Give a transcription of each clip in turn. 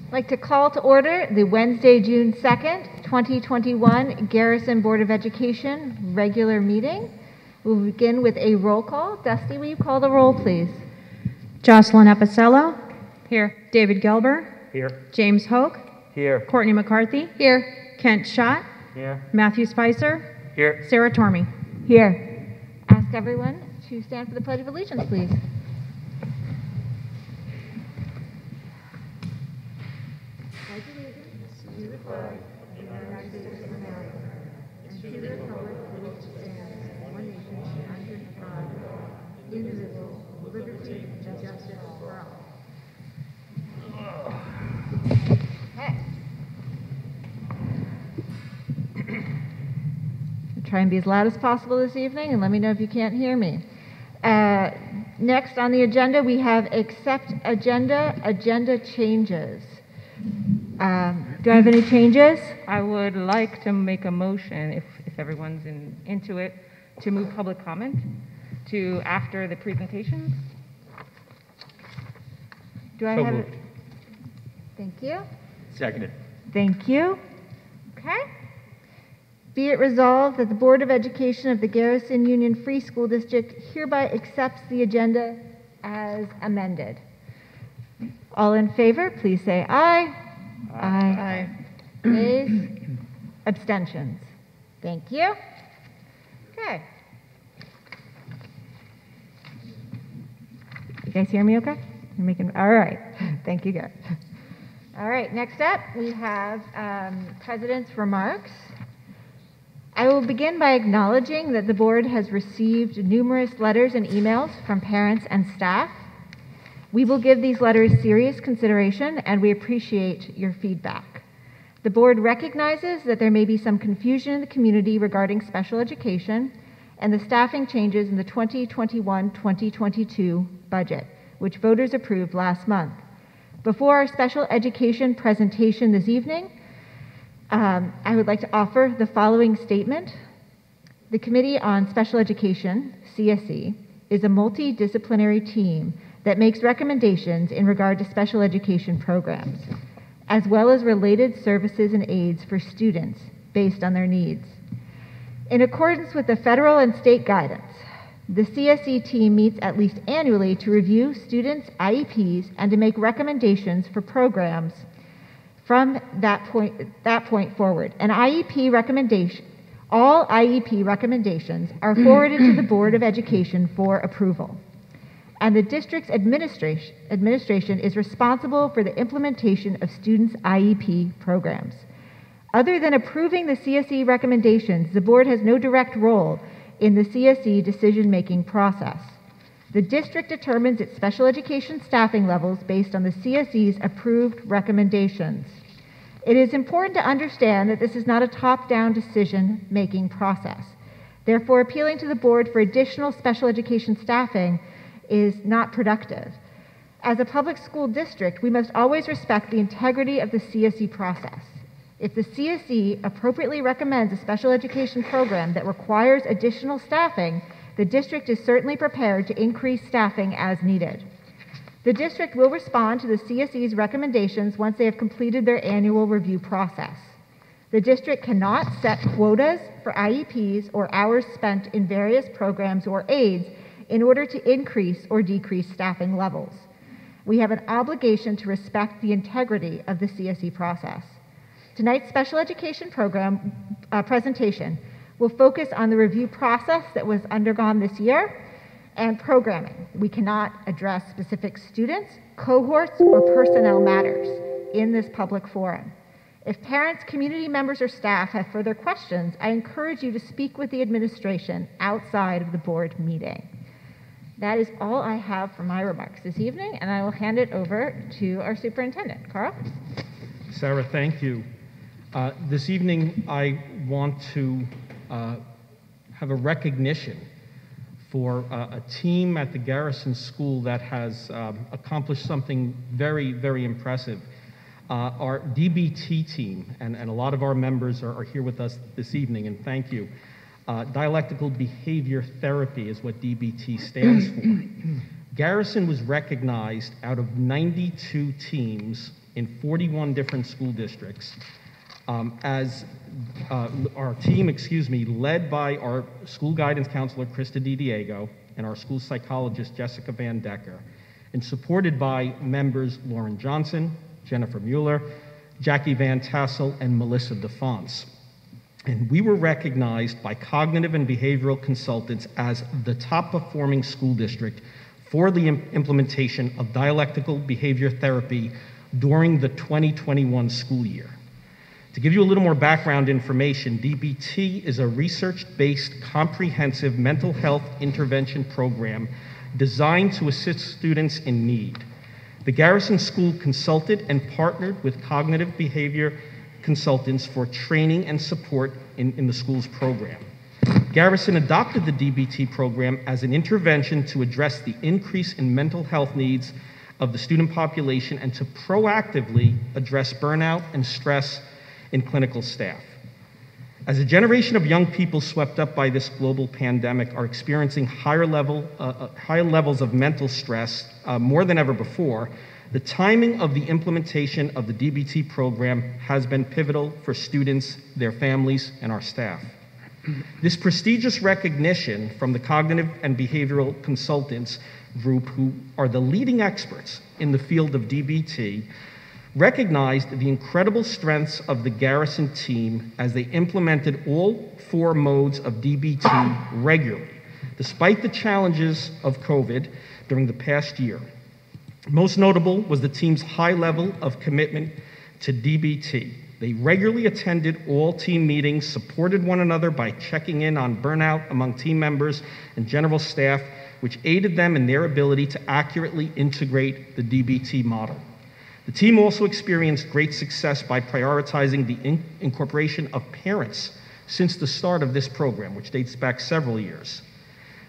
I'd like to call to order the Wednesday, June 2nd, 2021 Garrison Board of Education regular meeting. We'll begin with a roll call. Dusty, will you call the roll, please? Jocelyn Epicello. Here. David Gelber. Here. James Hoke. Here. Courtney McCarthy. Here. Kent Schott. Here. Matthew Spicer. Here. Sarah Tormey. Here. Ask everyone to stand for the Pledge of Allegiance, please. To the flag of the United States of America, and to the republic for which it stands, one nation, under God, indivisible, with liberty and justice for all. Okay. I'll try and be as loud as possible this evening, and let me know if you can't hear me. Next on the agenda, we have accept agenda changes. Do I have any changes? I would like to make a motion, if everyone's into it, to move public comment to after the presentations. Do I So have moved. it? Thank you. Seconded. Thank you. Okay. Be it resolved that the Board of Education of the Garrison Union Free School District hereby accepts the agenda as amended. All in favor, please say aye. Aye. Nays? Abstentions? Thank you. Okay. You guys hear me okay? You're making, all right. Thank you, guys. All right, next up, we have President's remarks. I will begin by acknowledging that the board has received numerous letters and emails from parents and staff. We will give these letters serious consideration, and we appreciate your feedback. The board recognizes that there may be some confusion in the community regarding special education and the staffing changes in the 2021-2022 budget, which voters approved last month. Before our special education presentation this evening, I would like to offer the following statement. The Committee on Special Education, CSE, is a multidisciplinary team that makes recommendations in regard to special education programs, as well as related services and aids for students based on their needs. In accordance with the federal and state guidance, the CSE team meets at least annually to review students' IEPs and to make recommendations for programs from that point forward. All IEP recommendations are forwarded to the Board of Education for approval. And the district's administration is responsible for the implementation of students' IEP programs. Other than approving the CSE recommendations, the board has no direct role in the CSE decision-making process. The district determines its special education staffing levels based on the CSE's approved recommendations. It is important to understand that this is not a top-down decision-making process. Therefore, appealing to the board for additional special education staffing is not productive. As a public school district, we must always respect the integrity of the CSE process. If the CSE appropriately recommends a special education program that requires additional staffing, the district is certainly prepared to increase staffing as needed. The district will respond to the CSE's recommendations once they have completed their annual review process. The district cannot set quotas for IEPs or hours spent in various programs or aids in order to increase or decrease staffing levels. We have an obligation to respect the integrity of the CSE process. Tonight's special education program presentation will focus on the review process that was undergone this year and programming. We cannot address specific students, cohorts, or personnel matters in this public forum. If parents, community members, or staff have further questions, I encourage you to speak with the administration outside of the board meeting. That is all I have for my remarks this evening, and I will hand it over to our superintendent. Carl? Sarah, thank you. This evening, I want to have a recognition for a team at the Garrison School that has accomplished something very, very impressive. Our DBT team, and a lot of our members are here with us this evening, and thank you. Dialectical Behavior Therapy is what DBT stands for. Garrison was recognized out of 92 teams in 41 different school districts. Our team, led by our school guidance counselor, Krista DiDiego, and our school psychologist, Jessica Van Decker, and supported by members Lauren Johnson, Jennifer Mueller, Jackie Van Tassel, and Melissa DeFonce. And we were recognized by cognitive and behavioral consultants as the top performing school district for the implementation of dialectical behavior therapy during the 2021 school year. To give you a little more background information, DBT is a research-based comprehensive mental health intervention program designed to assist students in need. The Garrison School consulted and partnered with cognitive behavior consultants for training and support in the school's program. Garrison adopted the DBT program as an intervention to address the increase in mental health needs of the student population and to proactively address burnout and stress in clinical staff. As a generation of young people swept up by this global pandemic are experiencing higher levels of mental stress more than ever before, the timing of the implementation of the DBT program has been pivotal for students, their families, and our staff. This prestigious recognition from the Cognitive and Behavioral Consultants Group, who are the leading experts in the field of DBT, recognized the incredible strengths of the Garrison team as they implemented all 4 modes of DBT regularly, despite the challenges of COVID during the past year. Most notable was the team's high level of commitment to DBT. They regularly attended all team meetings, supported one another by checking in on burnout among team members and general staff, which aided them in their ability to accurately integrate the DBT model. The team also experienced great success by prioritizing the incorporation of parents since the start of this program, which dates back several years.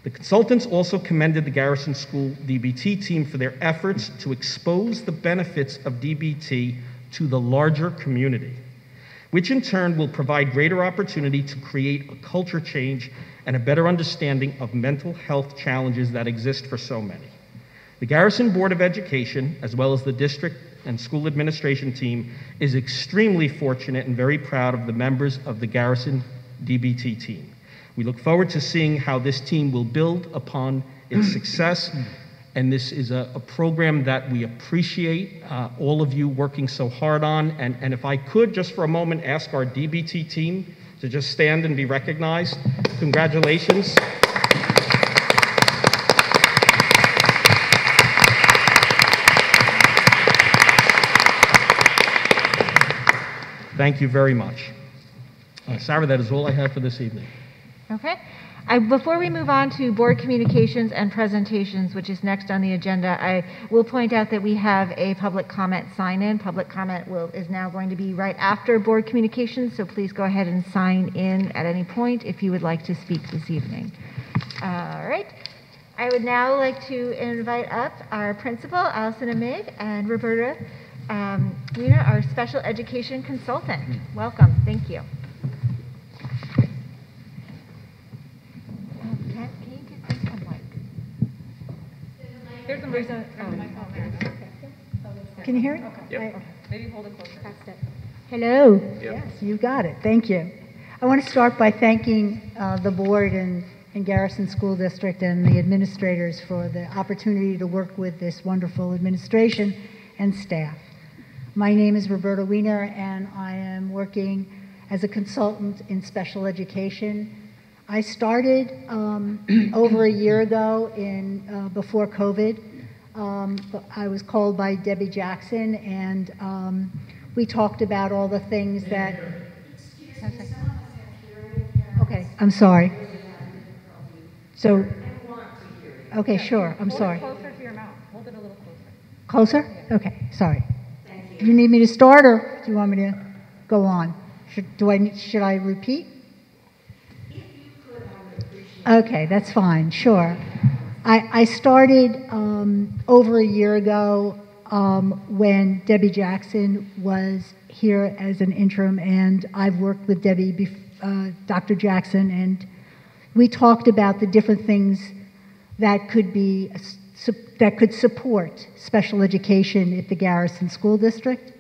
The consultants also commended the Garrison School DBT team for their efforts to expose the benefits of DBT to the larger community, which in turn will provide greater opportunity to create a culture change and a better understanding of mental health challenges that exist for so many. The Garrison Board of Education, as well as the district and school administration team, is extremely fortunate and very proud of the members of the Garrison DBT team. We look forward to seeing how this team will build upon its success, and this is a program that we appreciate all of you working so hard on. And if I could, just for a moment, ask our DBT team to just stand and be recognized. Congratulations. Thank you very much. Sarah, that is all I have for this evening. Okay. Before we move on to board communications and presentations, which is next on the agenda, I will point out that we have a public comment sign-in. Public comment is now going to be right after board communications, so please go ahead and sign in at any point if you would like to speak this evening. All right. I would now like to invite up our principal, Allison Emig, and Roberta Weiner, our special education consultant. Welcome. Thank you. Can you hear it? Yep. Maybe hold it closer. Hello. Yep. Yes, you got it. Thank you. I want to start by thanking the board and Garrison School District and the administrators for the opportunity to work with this wonderful administration and staff. My name is Roberta Weiner, and I am working as a consultant in special education. I started over a year ago before COVID. I was called by Debbie Jackson, and we talked about all the things that... Okay, I'm sorry. So, okay, sure, I'm sorry. Hold it closer to your mouth. Hold it a little closer. Closer? Okay, sorry. Thank you. You need me to start, or do you want me to go on? Should I repeat? Okay, that's fine, sure. I started over a year ago when Debbie Jackson was here as an interim, and I've worked with Dr. Jackson, and we talked about the different things that could support special education at the Garrison School District.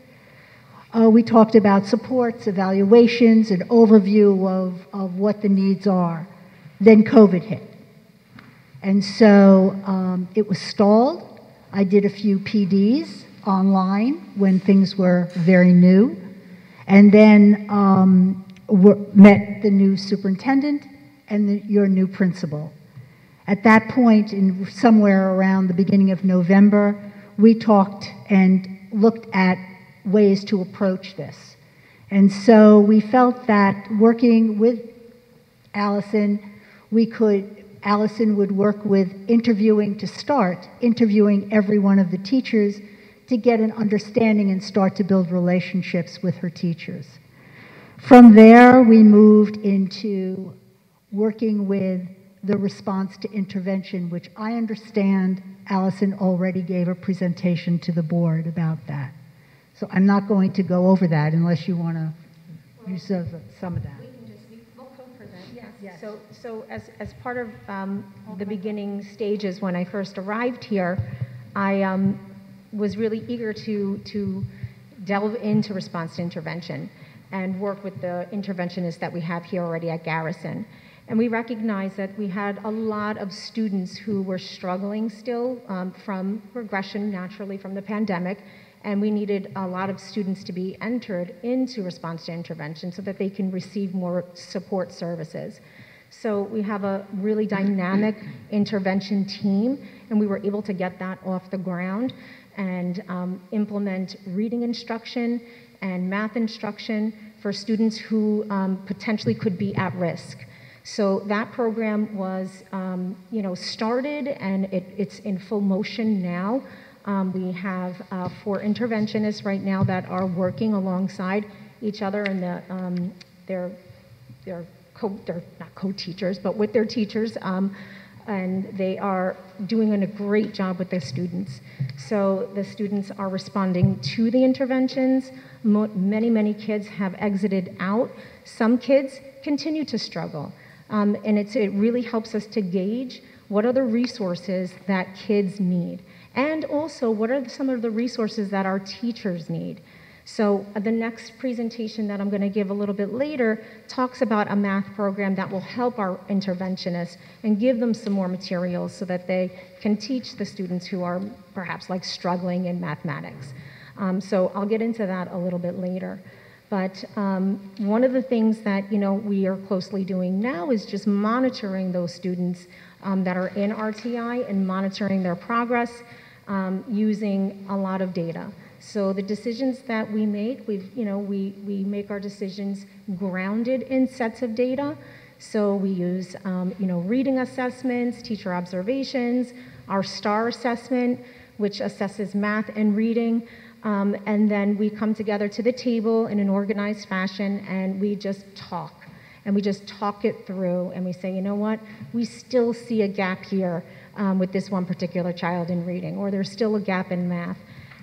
We talked about supports, evaluations, an overview of what the needs are. Then COVID hit. And so it was stalled. I did a few PDs online when things were very new. And then met the new superintendent and your new principal. At that point, somewhere around the beginning of November, we talked and looked at ways to approach this. And so we felt that working with Allison, Allison would work with interviewing every one of the teachers to get an understanding and start to build relationships with her teachers. From there, we moved into working with the response to intervention, which I understand Allison already gave a presentation to the board about that. So I'm not going to go over that unless you want to use some of that. We'll co-present, yes. Yes. So as part of the beginning stages when I first arrived here, I was really eager to delve into response to intervention and work with the interventionists that we have here already at Garrison. And we recognized that we had a lot of students who were struggling still from regression naturally from the pandemic, and we needed a lot of students to be entered into response to intervention so that they can receive more support services. So we have a really dynamic intervention team, and we were able to get that off the ground and implement reading instruction and math instruction for students who potentially could be at risk. So that program was, started, and it's in full motion now. We have 4 interventionists right now that are working alongside each other, and they're not co-teachers, but with their teachers, and they are doing a great job with the students. So the students are responding to the interventions. Many kids have exited out. Some kids continue to struggle. And it really helps us to gauge what are the resources that kids need, and also what are some of the resources that our teachers need. So the next presentation that I'm going to give a little bit later talks about a math program that will help our interventionists and give them some more materials so that they can teach the students who are perhaps like struggling in mathematics. So I'll get into that a little bit later. But one of the things that we are closely doing now is just monitoring those students that are in RTI and monitoring their progress using a lot of data. So the decisions that we make, we make our decisions grounded in sets of data. So we use reading assessments, teacher observations, our STAR assessment, which assesses math and reading. And then we come together to the table in an organized fashion, and we just talk. And we just talk it through, and we say, you know what, we still see a gap here with this one particular child in reading, or there's still a gap in math.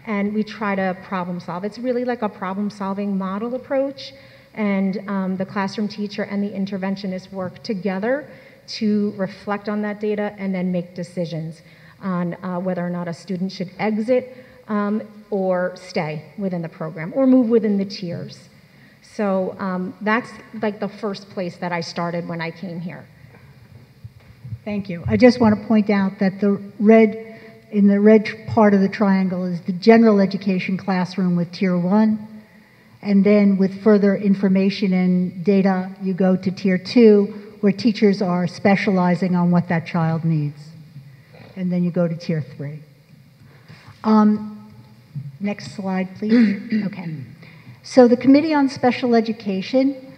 And we try to problem solve. It's really like a problem-solving model approach, and the classroom teacher and the interventionist work together to reflect on that data and then make decisions on whether or not a student should exit or stay within the program, or move within the tiers. So that's like the first place that I started when I came here. Thank you. I just want to point out that in the red part of the triangle is the general education classroom with Tier 1, and then with further information and data, you go to Tier 2, where teachers are specializing on what that child needs. And then you go to Tier 3. Next slide, please. Okay. So the Committee on Special Education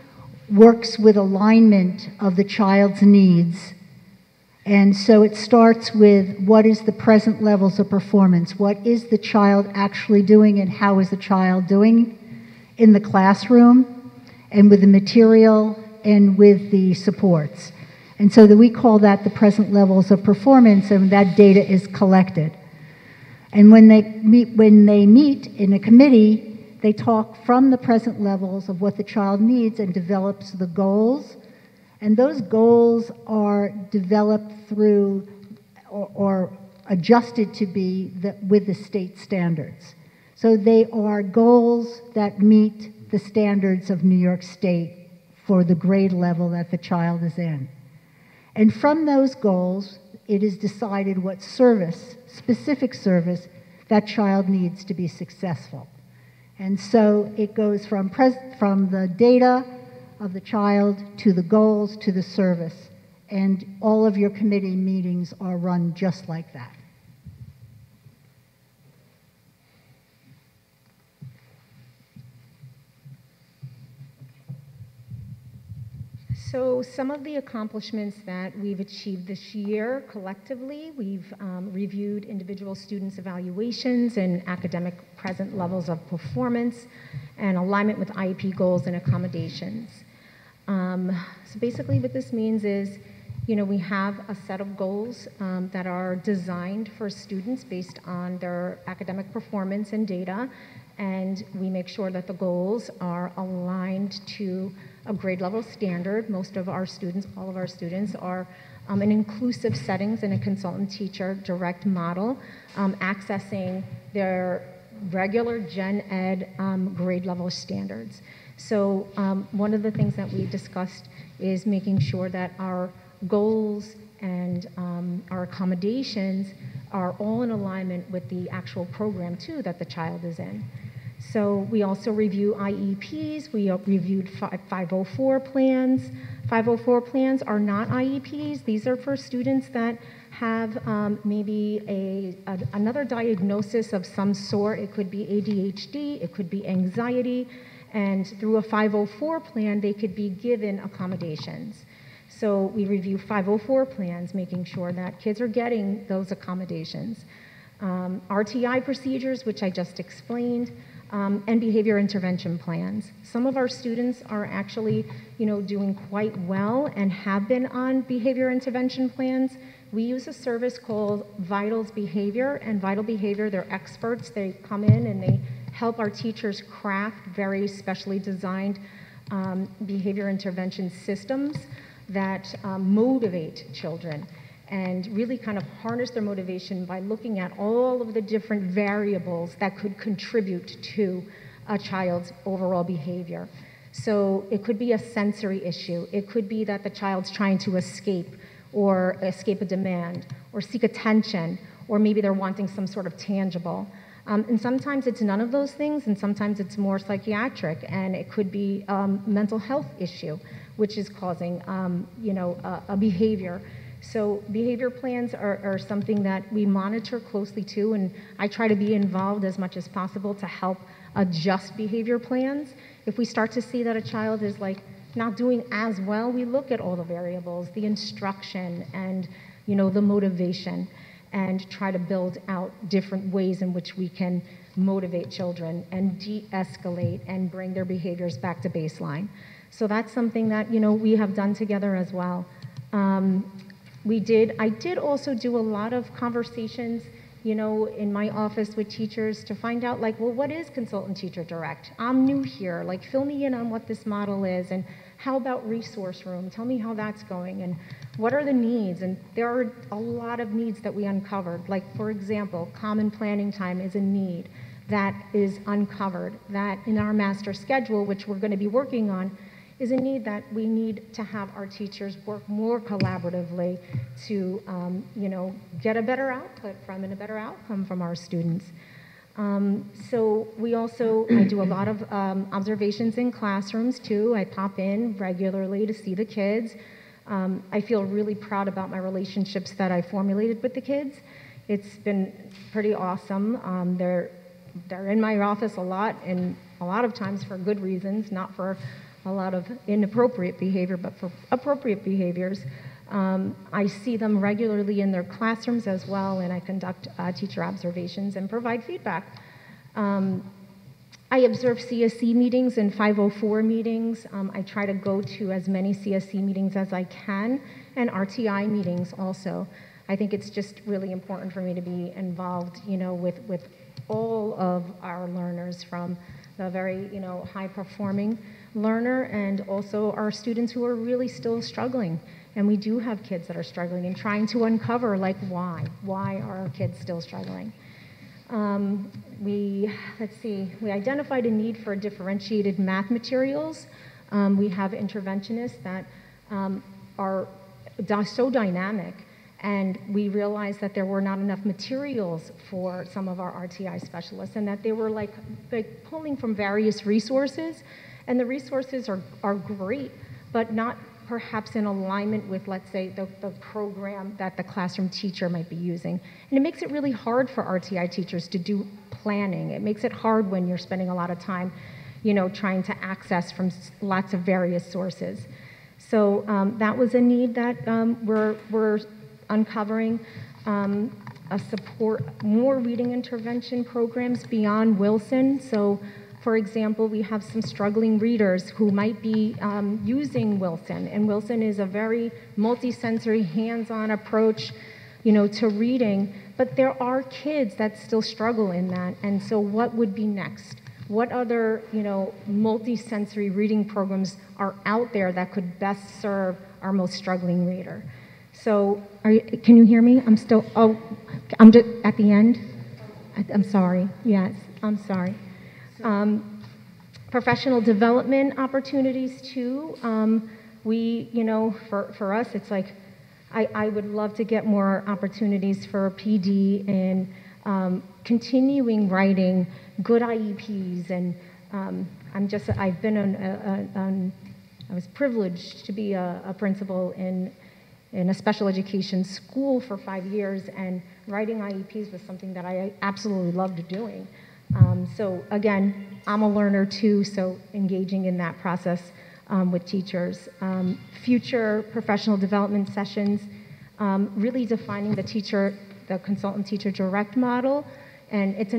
works with alignment of the child's needs. And so it starts with what is the present levels of performance? What is the child actually doing, and how is the child doing in the classroom and with the material and with the supports? And so that we call that the present levels of performance, and that data is collected. And when they meet in a committee, they talk from the present levels of what the child needs and develops the goals. And those goals are developed through or adjusted to be with the state standards. So they are goals that meet the standards of New York State for the grade level that the child is in. And from those goals, it is decided what service, specific service, that child needs to be successful. And so it goes from the data of the child to the goals to the service. And all of your committee meetings are run just like that. So some of the accomplishments that we've achieved this year collectively, we've reviewed individual students' evaluations and academic present levels of performance and alignment with IEP goals and accommodations. So basically what this means is, we have a set of goals that are designed for students based on their academic performance and data, and we make sure that the goals are aligned to a grade level standard. Most of our students, all of our students, are in inclusive settings in a consultant teacher direct model, accessing their regular gen ed grade level standards. So one of the things that we discussed is making sure that our goals and our accommodations are all in alignment with the actual program too that the child is in. So we also review IEPs. We reviewed 504 plans. 504 plans are not IEPs. These are for students that have maybe another diagnosis of some sort. It could be ADHD, it could be anxiety, and through a 504 plan, they could be given accommodations. So we review 504 plans, making sure that kids are getting those accommodations. RTI procedures, which I just explained, and behavior intervention plans. Some of our students are actually, doing quite well and have been on behavior intervention plans. We use a service called Vital's Behavior, and Vital Behavior, they're experts. They come in and they help our teachers craft very specially designed behavior intervention systems that motivate children and really kind of harness their motivation by looking at all of the different variables that could contribute to a child's overall behavior. So it could be a sensory issue. It could be that the child's trying to escape or escape a demand or seek attention, or maybe they're wanting some sort of tangible. And sometimes it's none of those things, and sometimes it's more psychiatric, and it could be a mental health issue, which is causing, a behavior. So behavior plans are something that we monitor closely too, and I try to be involved as much as possible to help adjust behavior plans. If we start to see that a child is not doing as well, we look at all the variables, the instruction and the motivation, and try to build out different ways in which we can motivate children and de-escalate and bring their behaviors back to baseline. So that's something that we have done together as well. I did also do a lot of conversations, in my office with teachers to find out what is consultant teacher direct? I'm new here, fill me in on what this model is, and how about resource room? Tell me how that's going, and what are the needs? And there are a lot of needs that we uncovered. For example, common planning time is a need that is uncovered, that in our master schedule, which we're going to be working on, is a need that we need to have our teachers work more collaboratively to, get a better output from and a better outcome from our students. So I do a lot of observations in classrooms too. I pop in regularly to see the kids. I feel really proud about my relationships that I formulated with the kids. It's been pretty awesome. They're in my office a lot, and a lot of times for good reasons, not for a lot of inappropriate behavior, but for appropriate behaviors. I see them regularly in their classrooms as well, and I conduct teacher observations and provide feedback. I observe CSE meetings and 504 meetings. I try to go to as many CSE meetings as I can, and RTI meetings also. I think it's just really important for me to be involved, with all of our learners, from the very, high-performing learner and also our students who are really still struggling. And we do have kids that are struggling and trying to uncover, why? Why are our kids still struggling? We identified a need for differentiated math materials. We have interventionists that are so dynamic, and we realized that there were not enough materials for some of our RTI specialists, and that they were like pulling from various resources, and the resources are great, but not perhaps in alignment with, let's say, the program that the classroom teacher might be using. And it makes it really hard for RTI teachers to do planning. It makes it hard when you're spending a lot of time, trying to access from lots of various sources. So that was a need that we're uncovering. More reading intervention programs beyond Wilson. So, for example, we have some struggling readers who might be using Wilson, and Wilson is a very multisensory, hands-on approach, to reading, but there are kids that still struggle in that, and so what would be next? What other, multisensory reading programs are out there that could best serve our most struggling reader? So, can you hear me? I'm just at the end? I'm sorry, yes, I'm sorry. Professional development opportunities too. For us, it's like, I would love to get more opportunities for PD and continuing writing good IEPs. And I was privileged to be a principal in a special education school for 5 years, and writing IEPs was something that I absolutely loved doing. So again, I'm a learner too, so engaging in that process with teachers. Future professional development sessions, really defining the consultant teacher direct model, and it's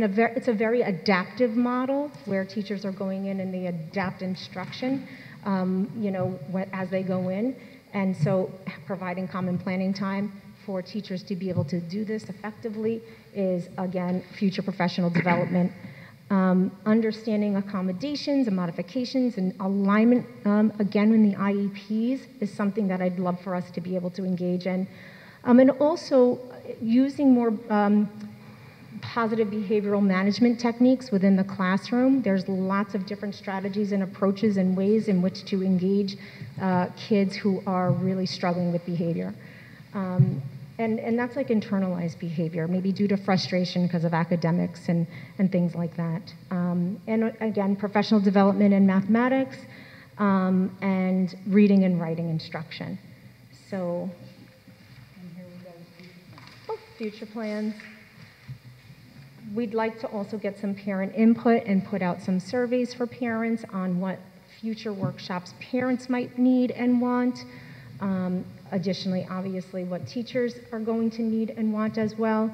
a very adaptive model where teachers are going in and they adapt instruction, as they go in, and so providing common planning time for teachers to be able to do this effectively is, again, future professional development. Understanding accommodations and modifications and alignment, again, in the IEPs is something that I'd love for us to be able to engage in. And also using more positive behavioral management techniques within the classroom. There's lots of different strategies and approaches and ways in which to engage kids who are really struggling with behavior. And that's like internalized behavior, maybe due to frustration because of academics and things like that. And again, professional development in mathematics and reading and writing instruction. So, and here we go, future plans. We'd like to also get some parent input and put out some surveys for parents on what future workshops parents might need and want. Additionally, obviously, what teachers are going to need and want as well.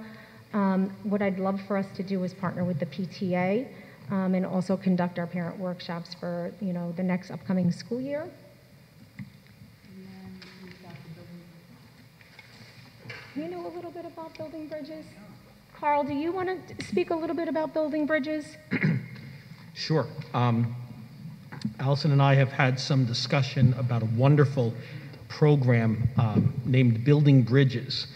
What I'd love for us to do is partner with the PTA and also conduct our parent workshops for, the next upcoming school year. And then we've got the building. A little bit about building bridges? Carl, do you want to speak a little bit about building bridges? Sure. Allison and I have had some discussion about a wonderful program named Building Bridges.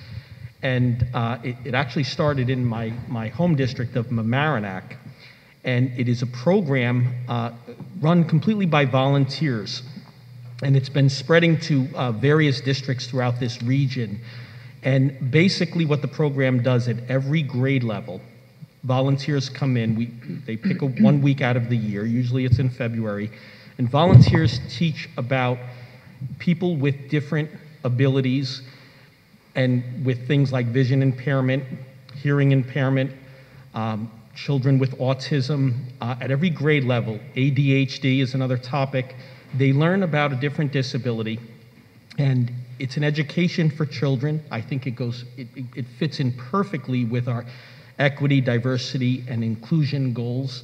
And it actually started in my home district of Mamaroneck. And it is a program run completely by volunteers. And it's been spreading to various districts throughout this region. And basically what the program does at every grade level, volunteers come in, they pick 1 week out of the year, usually it's in February, and volunteers teach about people with different abilities and with things like vision impairment, hearing impairment, children with autism, at every grade level. ADHD is another topic. They learn about a different disability, and it's an education for children. I think it fits in perfectly with our equity, diversity, and inclusion goals.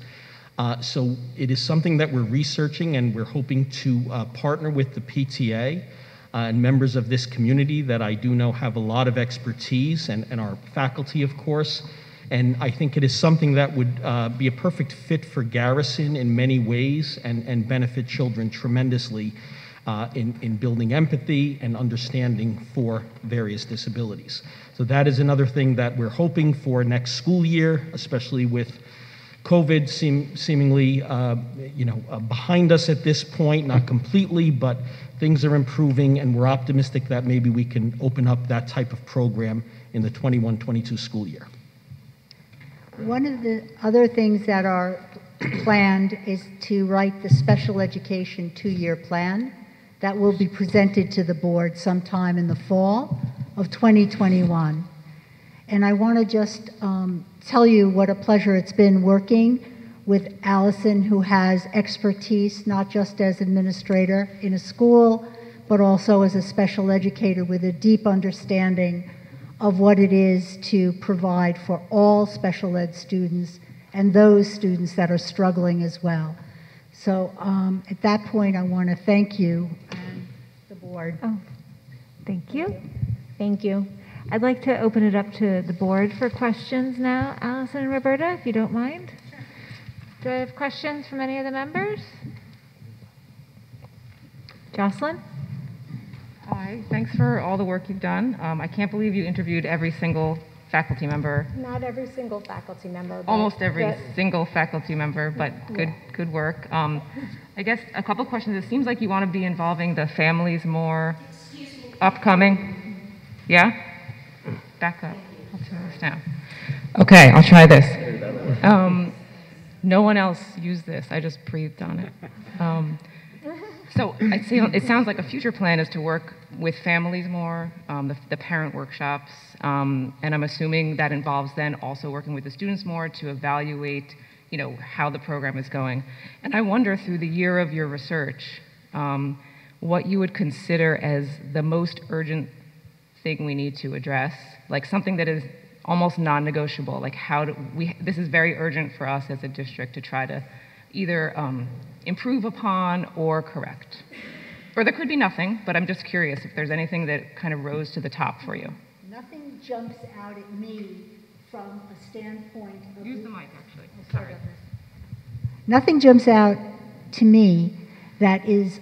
So it is something that we're researching, and we're hoping to partner with the PTA and members of this community that I do know have a lot of expertise, and our faculty, of course. And I think it is something that would be a perfect fit for Garrison in many ways and benefit children tremendously. in building empathy and understanding for various disabilities. So that is another thing that we're hoping for next school year, especially with COVID seemingly behind us at this point, not completely, but things are improving, and we're optimistic that maybe we can open up that type of program in the 21-22 school year. One of the other things that are planned is to write the special education 2-year plan that will be presented to the board sometime in the fall of 2021. And I want to just tell you what a pleasure it's been working with Allison, who has expertise not just as administrator in a school, but also as a special educator with a deep understanding of what it is to provide for all special ed students and those students that are struggling as well. So at that point, I want to thank you and the board. Oh, thank you. Thank you. I'd like to open it up to the board for questions now. Allison and Roberta, if you don't mind. Do I have questions from any of the members? Jocelyn? Hi, thanks for all the work you've done. I can't believe you interviewed every single faculty member. Not every single faculty member. But Almost every single faculty member, but good work. I guess a couple questions. It seems like you want to be involving the families more. Upcoming. Yeah? Back up. I'll turn this down. Okay, I'll try this. No one else used this. I just breathed on it. So it sounds like a future plan is to work with families more, the parent workshops, and I'm assuming that involves then also working with the students more to evaluate, how the program is going. And I wonder, through the year of your research, what you would consider as the most urgent thing we need to address, like something that is almost non-negotiable, like this is very urgent for us as a district to try to either improve upon or correct. Or there could be nothing, but I'm just curious if there's anything that kind of rose to the top for you. Nothing jumps out at me from a standpoint of... Use the mic, actually. Sorry. Nothing jumps out to me that is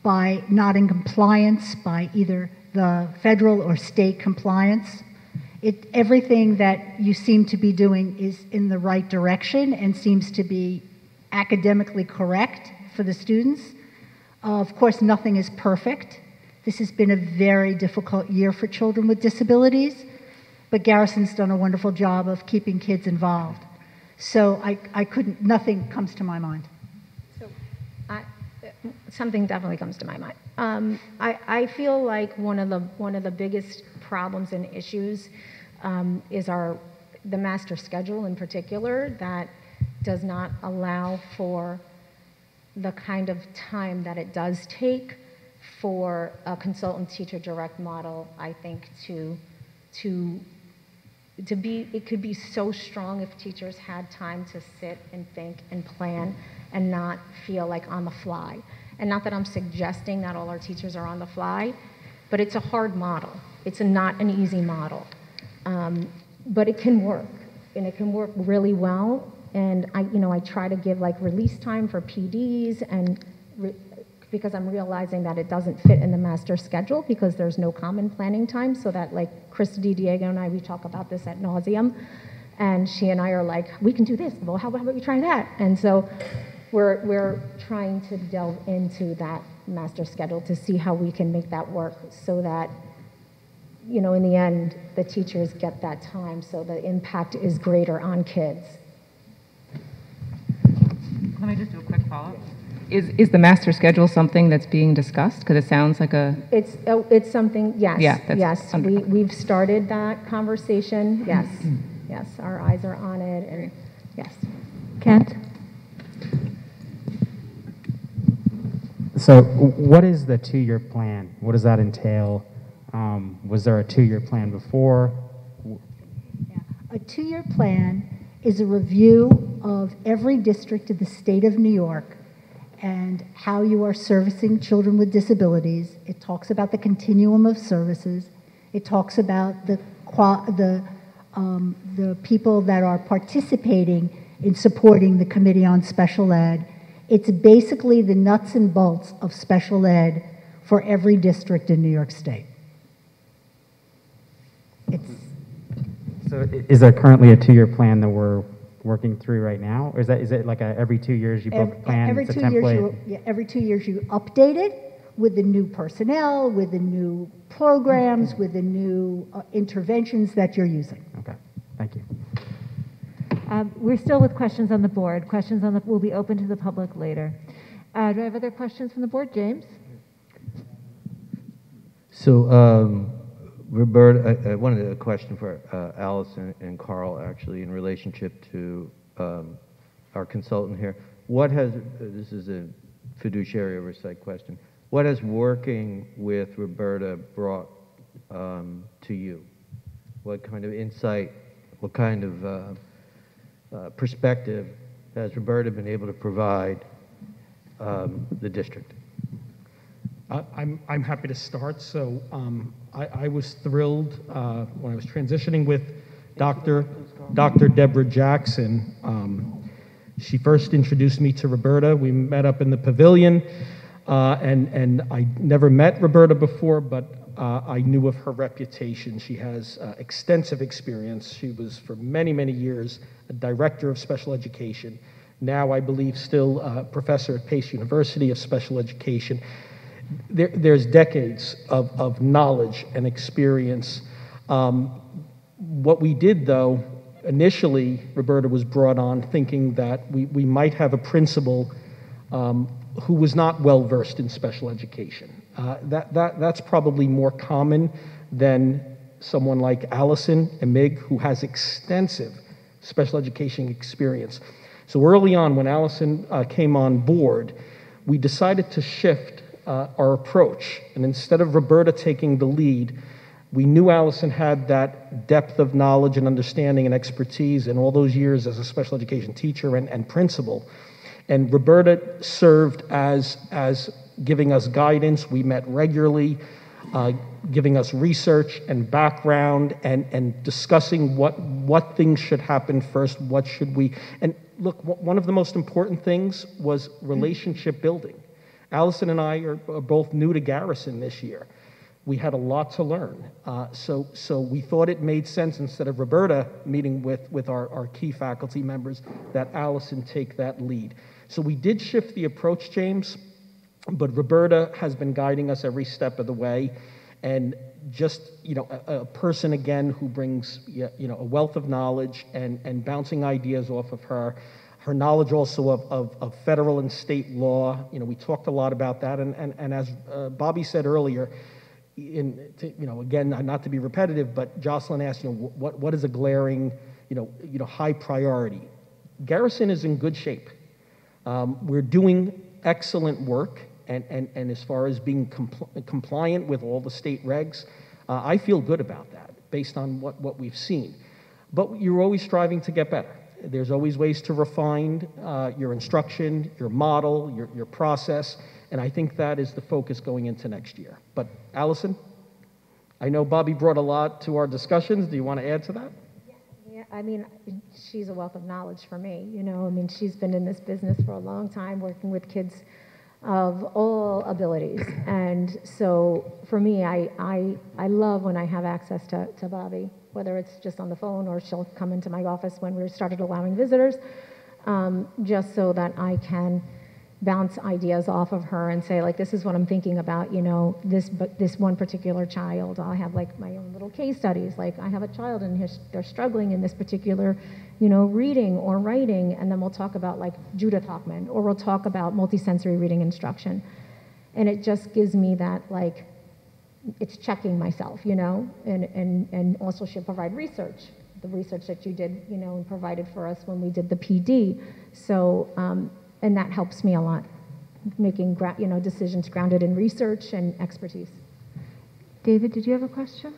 by not in compliance by either the federal or state compliance. Everything that you seem to be doing is in the right direction and seems to be academically correct for the students. Of course, nothing is perfect. This has been a very difficult year for children with disabilities, but Garrison's done a wonderful job of keeping kids involved. So nothing comes to my mind. So something definitely comes to my mind. I feel like one of the biggest problems and issues is the master schedule in particular that does not allow for the kind of time that it does take for a consultant teacher direct model, I think, to be, it could be so strong if teachers had time to sit and think and plan and not feel like on the fly. And not that I'm suggesting that all our teachers are on the fly, but it's a hard model. It's not an easy model. But it can work, and it can work really well. And I try to give like release time for PDs, and because I'm realizing that it doesn't fit in the master schedule because there's no common planning time. So that like Krista Diego and I, we talk about this ad nauseum, and she and I are like, we can do this. Well, how about we try that? And so we're trying to delve into that master schedule to see how we can make that work so that, in the end, the teachers get that time so the impact is greater on kids. Let me just do a quick follow-up. Is the master schedule something that's being discussed? Because it sounds like a... It's something, yes. Yeah, yes. We've started that conversation. Yes. Yes, our eyes are on it, and yes. Kent? So what is the 2-year plan? What does that entail? Was there a 2-year plan before? Yeah. A 2-year plan is a review of every district of the state of New York and how you are servicing children with disabilities. It talks about the continuum of services. It talks about the people that are participating in supporting the Committee on Special Ed. It's basically the nuts and bolts of special ed for every district in New York State. So is there currently a 2-year plan that we're working through right now? Or is it like every 2 years you build a plan, Every it's a 2 template? years, every 2 years you update it with the new personnel, with the new programs, with the new interventions that you're using. Okay, thank you. We're still with questions on the board. Questions will be open to the public later. Do I have other questions from the board? James? So, Roberta, I wanted a question for Allison and Carl, actually, in relationship to our consultant here. What has, this is a fiduciary oversight question, what has working with Roberta brought to you? What kind of insight, what kind of perspective has Roberta been able to provide the district? I'm happy to start. So I was thrilled when I was transitioning with Dr. Deborah Jackson. She first introduced me to Roberta. We met up in the pavilion, and I never met Roberta before, but I knew of her reputation. She has extensive experience. She was for many, many years a director of special education. Now, I believe, still a professor at Pace University of Special Education. There's decades of knowledge and experience. What we did, though, initially, Roberta was brought on thinking that we might have a principal who was not well-versed in special education. That's probably more common than someone like Allison, Emig, who has extensive special education experience. So early on, when Allison came on board, we decided to shift our approach. And instead of Roberta taking the lead, we knew Allison had that depth of knowledge and understanding and expertise in all those years as a special education teacher and principal. And Roberta served as giving us guidance. We met regularly, giving us research and background and discussing what things should happen first, what should we. And look, one of the most important things was relationship building. Allison and I are both new to Garrison this year. We had a lot to learn. So we thought it made sense, instead of Roberta meeting with our key faculty members, that Allison take that lead. So we did shift the approach, James, but Roberta has been guiding us every step of the way. And just, a person, again, who brings, a wealth of knowledge and bouncing ideas off of her. Her knowledge also of federal and state law. We talked a lot about that. And as Bobby said earlier, again, not to be repetitive, but Jocelyn asked, what is a glaring, high priority? Garrison is in good shape. We're doing excellent work, and as far as being compliant with all the state regs, I feel good about that based on what we've seen. But you're always striving to get better. There's always ways to refine your instruction, your model, your process, and I think that is the focus going into next year. But Allison, I know Bobby brought a lot to our discussions. Do you want to add to that? Yeah, I mean, she's a wealth of knowledge for me. She's been in this business for a long time, working with kids of all abilities. And so for me, I love when I have access to Bobby, whether it's just on the phone or she'll come into my office when we started allowing visitors, just so that I can bounce ideas off of her and say, like, this is what I'm thinking about, this one particular child. I'll have like my own little case studies. Like, I have a child and they're struggling in this particular, reading or writing, and then we'll talk about like Judith Hoffman, or we'll talk about multisensory reading instruction. And it just gives me that, like, it's checking myself, and also she'll provide research, the research that you did, and provided for us when we did the PD. So, and that helps me a lot, making decisions grounded in research and expertise. David, did you have a question?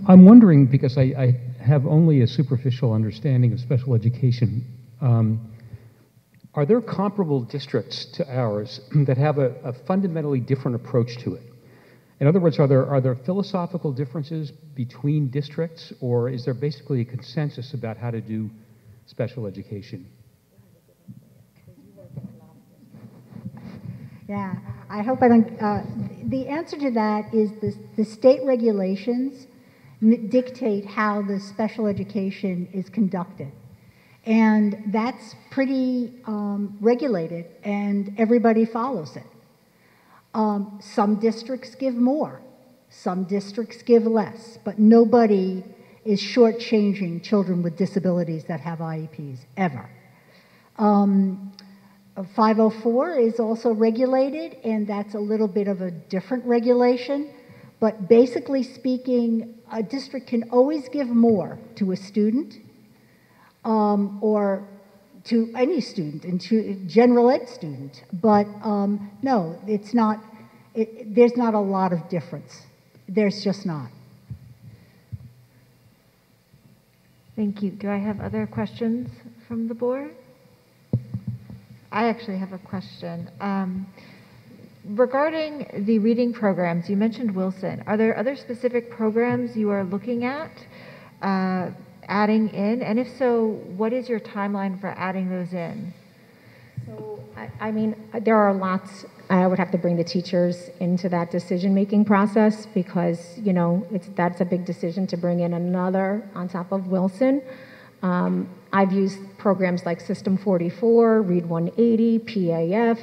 I'm wondering, because I have only a superficial understanding of special education, are there comparable districts to ours that have a fundamentally different approach to it? In other words, are there philosophical differences between districts, or is there basically a consensus about how to do special education? Yeah, I hope I don't. The answer to that is the state regulations dictate how the special education is conducted. And that's pretty regulated, and everybody follows it. Some districts give more, some districts give less, but nobody is shortchanging children with disabilities that have IEPs, ever. 504 is also regulated, and that's a little bit of a different regulation. But basically speaking, a district can always give more to a student or to any student, and to general ed student. But no, it's not, there's not a lot of difference. There's just not. Thank you. Do I have other questions from the board? I actually have a question. Regarding the reading programs, you mentioned Wilson. Are there other specific programs you are looking at adding in? And if so, what is your timeline for adding those in? So, I mean, there are lots. I would have to bring the teachers into that decision-making process because, you know, that's a big decision to bring in another on top of Wilson. I've used programs like System 44, Read 180, PAF,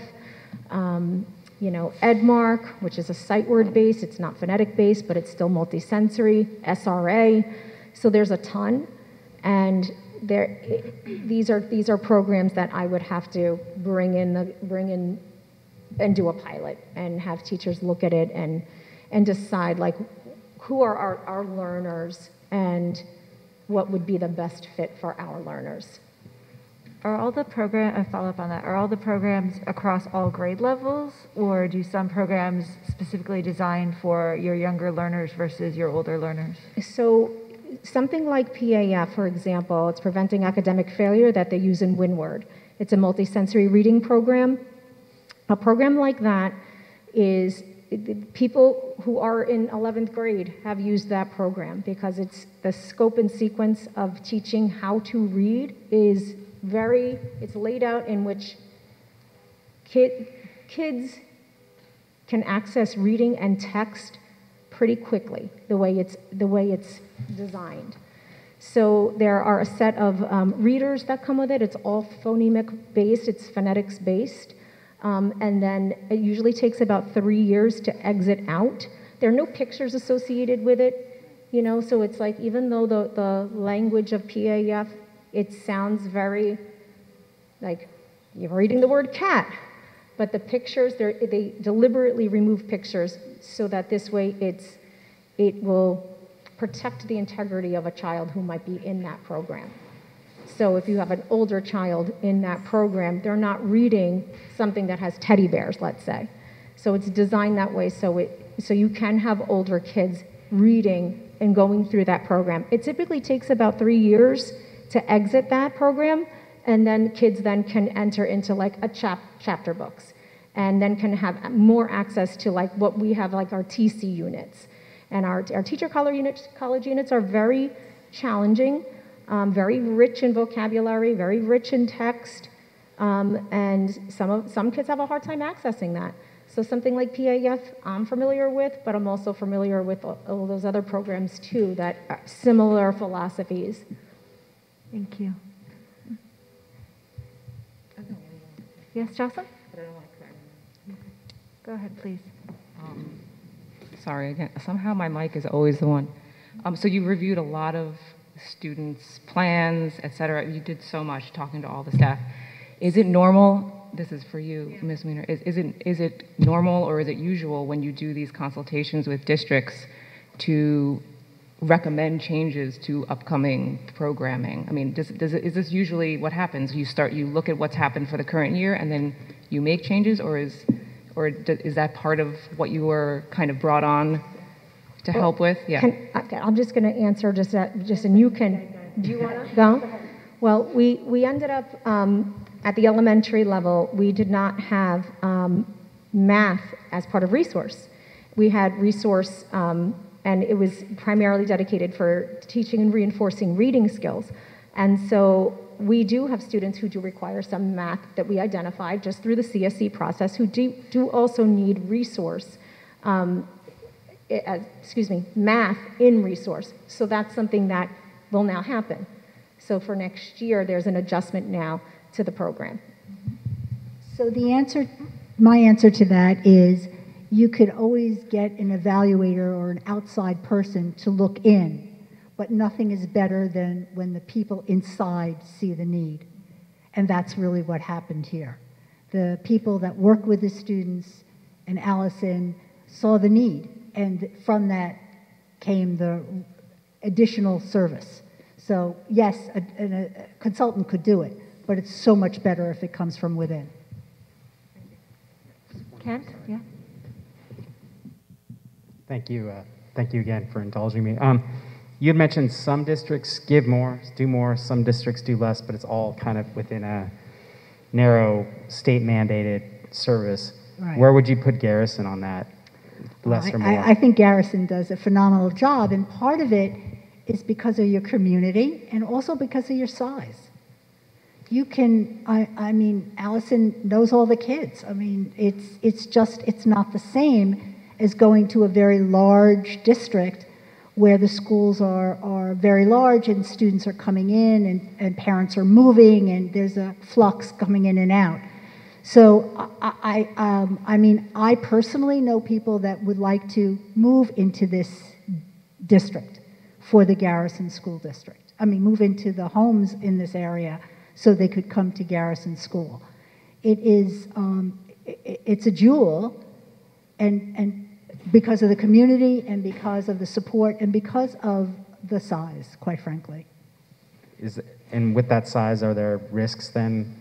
you know, Edmark, which is a sight word based. It's not phonetic based, but it's still multisensory. SRA. So there's a ton, and these are programs that I would have to bring in and do a pilot and have teachers look at it and decide like who are our learners and what would be the best fit for our learners. Are all the follow up on that, are all the programs across all grade levels, or do some programs specifically designed for your younger learners versus your older learners? So something like PAF, for example, it's preventing academic failure that they use in Windward. It's a multisensory reading program. A program like that is, people who are in 11th grade have used that program because it's the scope and sequence of teaching how to read is it's laid out in which kids can access reading and text pretty quickly, the way it's designed. So there are a set of readers that come with it. It's all phonemic based, it's phonetics based. And then it usually takes about 3 years to exit out. There are no pictures associated with it, you know, so it's like even though the language of PAF, it sounds very like you're reading the word cat, but the pictures, they deliberately remove pictures so that this way it will protect the integrity of a child who might be in that program. So if you have an older child in that program, they're not reading something that has teddy bears, let's say. So it's designed that way so you can have older kids reading and going through that program. It typically takes about 3 years to exit that program, and then kids then can enter into like a chapter books, and then can have more access to like what we have like our TC units. And our teacher college units are very challenging, very rich in vocabulary, very rich in text, and some kids have a hard time accessing that. So something like PAF I'm familiar with, but I'm also familiar with all those other programs too that are similar philosophies. Thank you. Yes, Jocelyn? Go ahead, please. Sorry, again, somehow my mic is always the one. So you reviewed a lot of students' plans, et cetera. You did so much talking to all the staff. Is it normal, this is for you, Ms. Weiner, is it normal or is it usual when you do these consultations with districts to recommend changes to upcoming programming? I mean, is this usually what happens? You look at what's happened for the current year and then you make changes, or is that part of what you were kind of brought on to help with? Yeah. I'm just going to answer and you can. Do you want to go? Well, we ended up at the elementary level. We did not have math as part of resource. We had resource, and it was primarily dedicated for teaching and reinforcing reading skills. And so we do have students who do require some math that we identified just through the CSE process who do also need math in resource. So that's something that will now happen. So for next year, there's an adjustment now to the program. So my answer to that is you could always get an evaluator or an outside person to look in, but nothing is better than when the people inside see the need. And that's really what happened here. The people that work with the students and Allison saw the need, and from that came the additional service. So yes, a consultant could do it, but it's so much better if it comes from within. Kent? Yeah. Thank you. Thank you again for indulging me. You had mentioned some districts give more, do more, some districts do less, but it's all kind of within a narrow state-mandated service. Right. Where would you put Garrison on that? Less or more? I think Garrison does a phenomenal job, and part of it is because of your community and also because of your size. You can, I mean, Allison knows all the kids. I mean, it's not the same as going to a very large district where the schools are very large and students are coming in and parents are moving and there's a flux coming in and out. So I mean, I personally know people that would like to move into this district for the Garrison School District. I mean, move into the homes in this area so they could come to Garrison School. It is, it's a jewel, and because of the community and because of the support and because of the size, quite frankly. And with that size, are there risks then?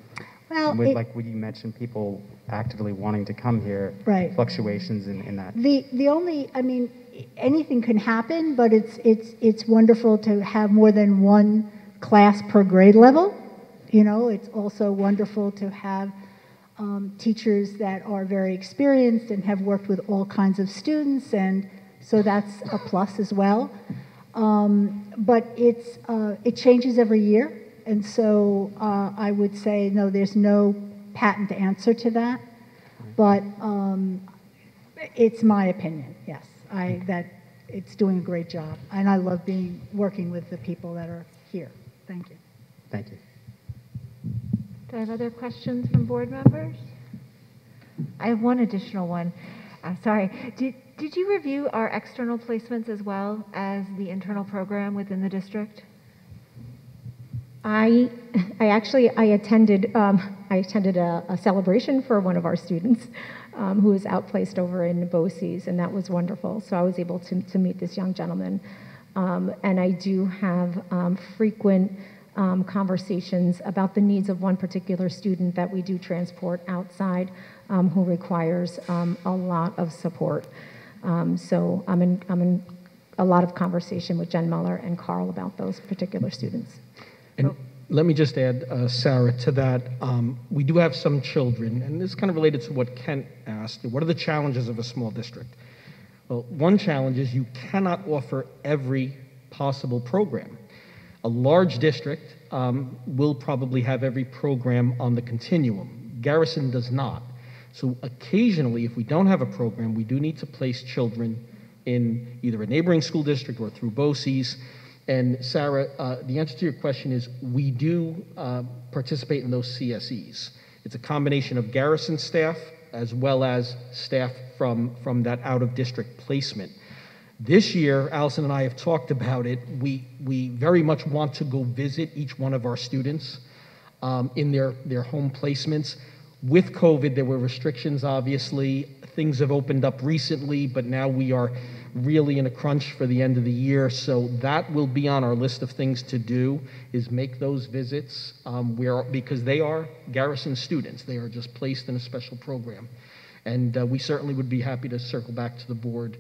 Well, like would you mention people actively wanting to come here, right? Fluctuations in that. The only, I mean, anything can happen, but it's wonderful to have more than one class per grade level. You know, it's also wonderful to have teachers that are very experienced and have worked with all kinds of students, and so that's a plus as well. But it changes every year. And so I would say, no, there's no patent answer to that, but it's my opinion, yes, that it's doing a great job, and I love working with the people that are here. Thank you. Thank you. Do I have other questions from board members? I have one additional one. Sorry, did you review our external placements as well as the internal program within the district? I attended a celebration for one of our students who was outplaced over in BOCES, and that was wonderful. So I was able to meet this young gentleman. And I do have frequent conversations about the needs of one particular student that we do transport outside who requires a lot of support. So I'm in a lot of conversation with Jen Muller and Carl about those particular students. And let me just add, Sarah, to that. We do have some children, and this is kind of related to what Kent asked. What are the challenges of a small district? Well, one challenge is you cannot offer every possible program. A large district will probably have every program on the continuum. Garrison does not. So occasionally, if we don't have a program, we do need to place children in either a neighboring school district or through BOCES. And Sarah, the answer to your question is we do participate in those CSEs. It's a combination of Garrison staff as well as staff from that out-of-district placement. This year, Allison and I have talked about it. We very much want to go visit each one of our students in their home placements. With COVID, there were restrictions, obviously. Things have opened up recently, but now we are really in a crunch for the end of the year. So that will be on our list of things to do, is make those visits because they are Garrison students. They are just placed in a special program. And we certainly would be happy to circle back to the board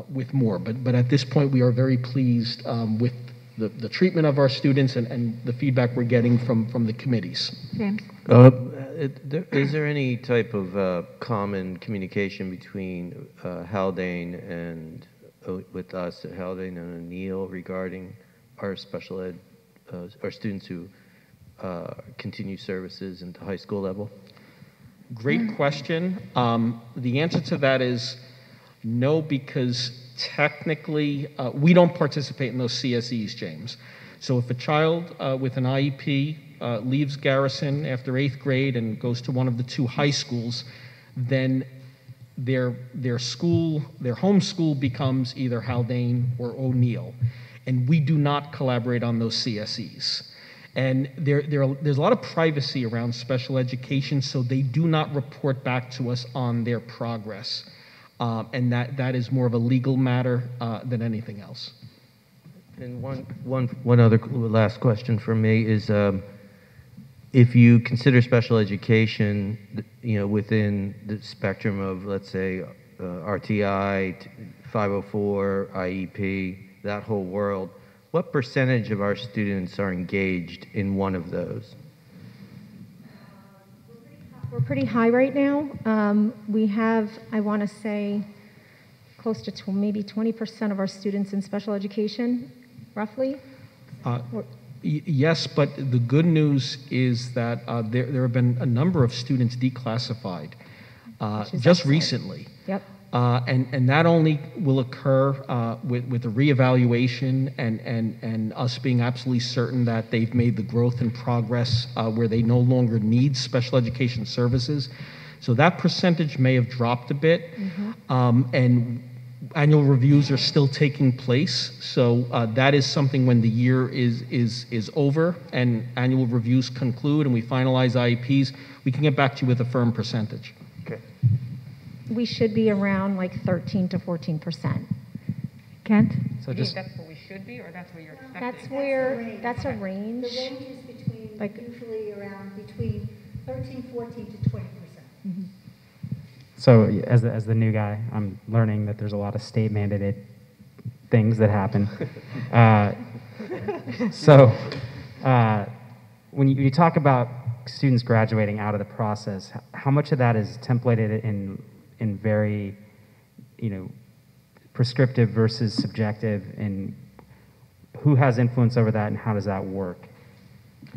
with more. But at this point, we are very pleased with the treatment of our students and the feedback we're getting from the committees. James? Is there any type of common communication between Haldane and with us at Haldane and O'Neill regarding our special ed, our students who continue services into high school level? Great question. The answer to that is no, because technically we don't participate in those CSEs, James. So if a child with an IEP leaves Garrison after 8th grade and goes to one of the 2 high schools, then their home school becomes either Haldane or O'Neill. And we do not collaborate on those CSEs. And there's a lot of privacy around special education, so they do not report back to us on their progress. And that is more of a legal matter than anything else. And one other last question for me is, if you consider special education, within the spectrum of, let's say, RTI, 504, IEP, that whole world, what percentage of our students are engaged in one of those? We're pretty high right now. We have, I want to say, close to maybe 20% of our students in special education, roughly. Yes, but the good news is that there have been a number of students declassified just recently. Yep. And that only will occur with a reevaluation and us being absolutely certain that they've made the growth and progress where they no longer need special education services. So that percentage may have dropped a bit. And annual reviews are still taking place. So that is something when the year is over and annual reviews conclude and we finalize IEPs, we can get back to you with a firm percentage. Okay. We should be around like 13 to 14%. Kent? So just that's what we should be, or that's what you're expecting? That's a range. The range is between, Like- usually around between 13, 14 to 20%. So as the new guy, I'm learning that there's a lot of state mandated things that happen. When you talk about students graduating out of the process, how much of that is templated in very, prescriptive versus subjective, and who has influence over that, and how does that work?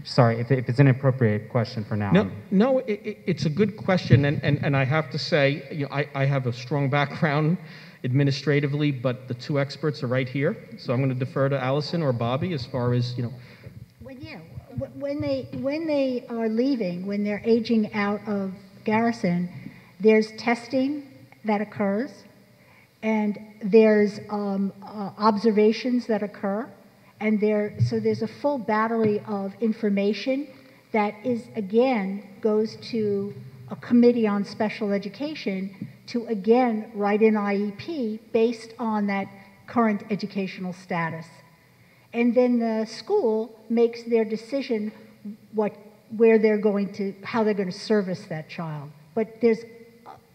Sorry, if it's an appropriate question for now. No, it's a good question, and I have to say, I have a strong background administratively, but the 2 experts are right here, so I'm going to defer to Allison or Bobby as far as, When they are leaving, when they're aging out of Garrison, there's testing that occurs, and there's observations that occur, and there's a full battery of information that goes to a committee on special education to again write an IEP based on that current educational status. And then the school makes their decision how they're going to service that child. But there's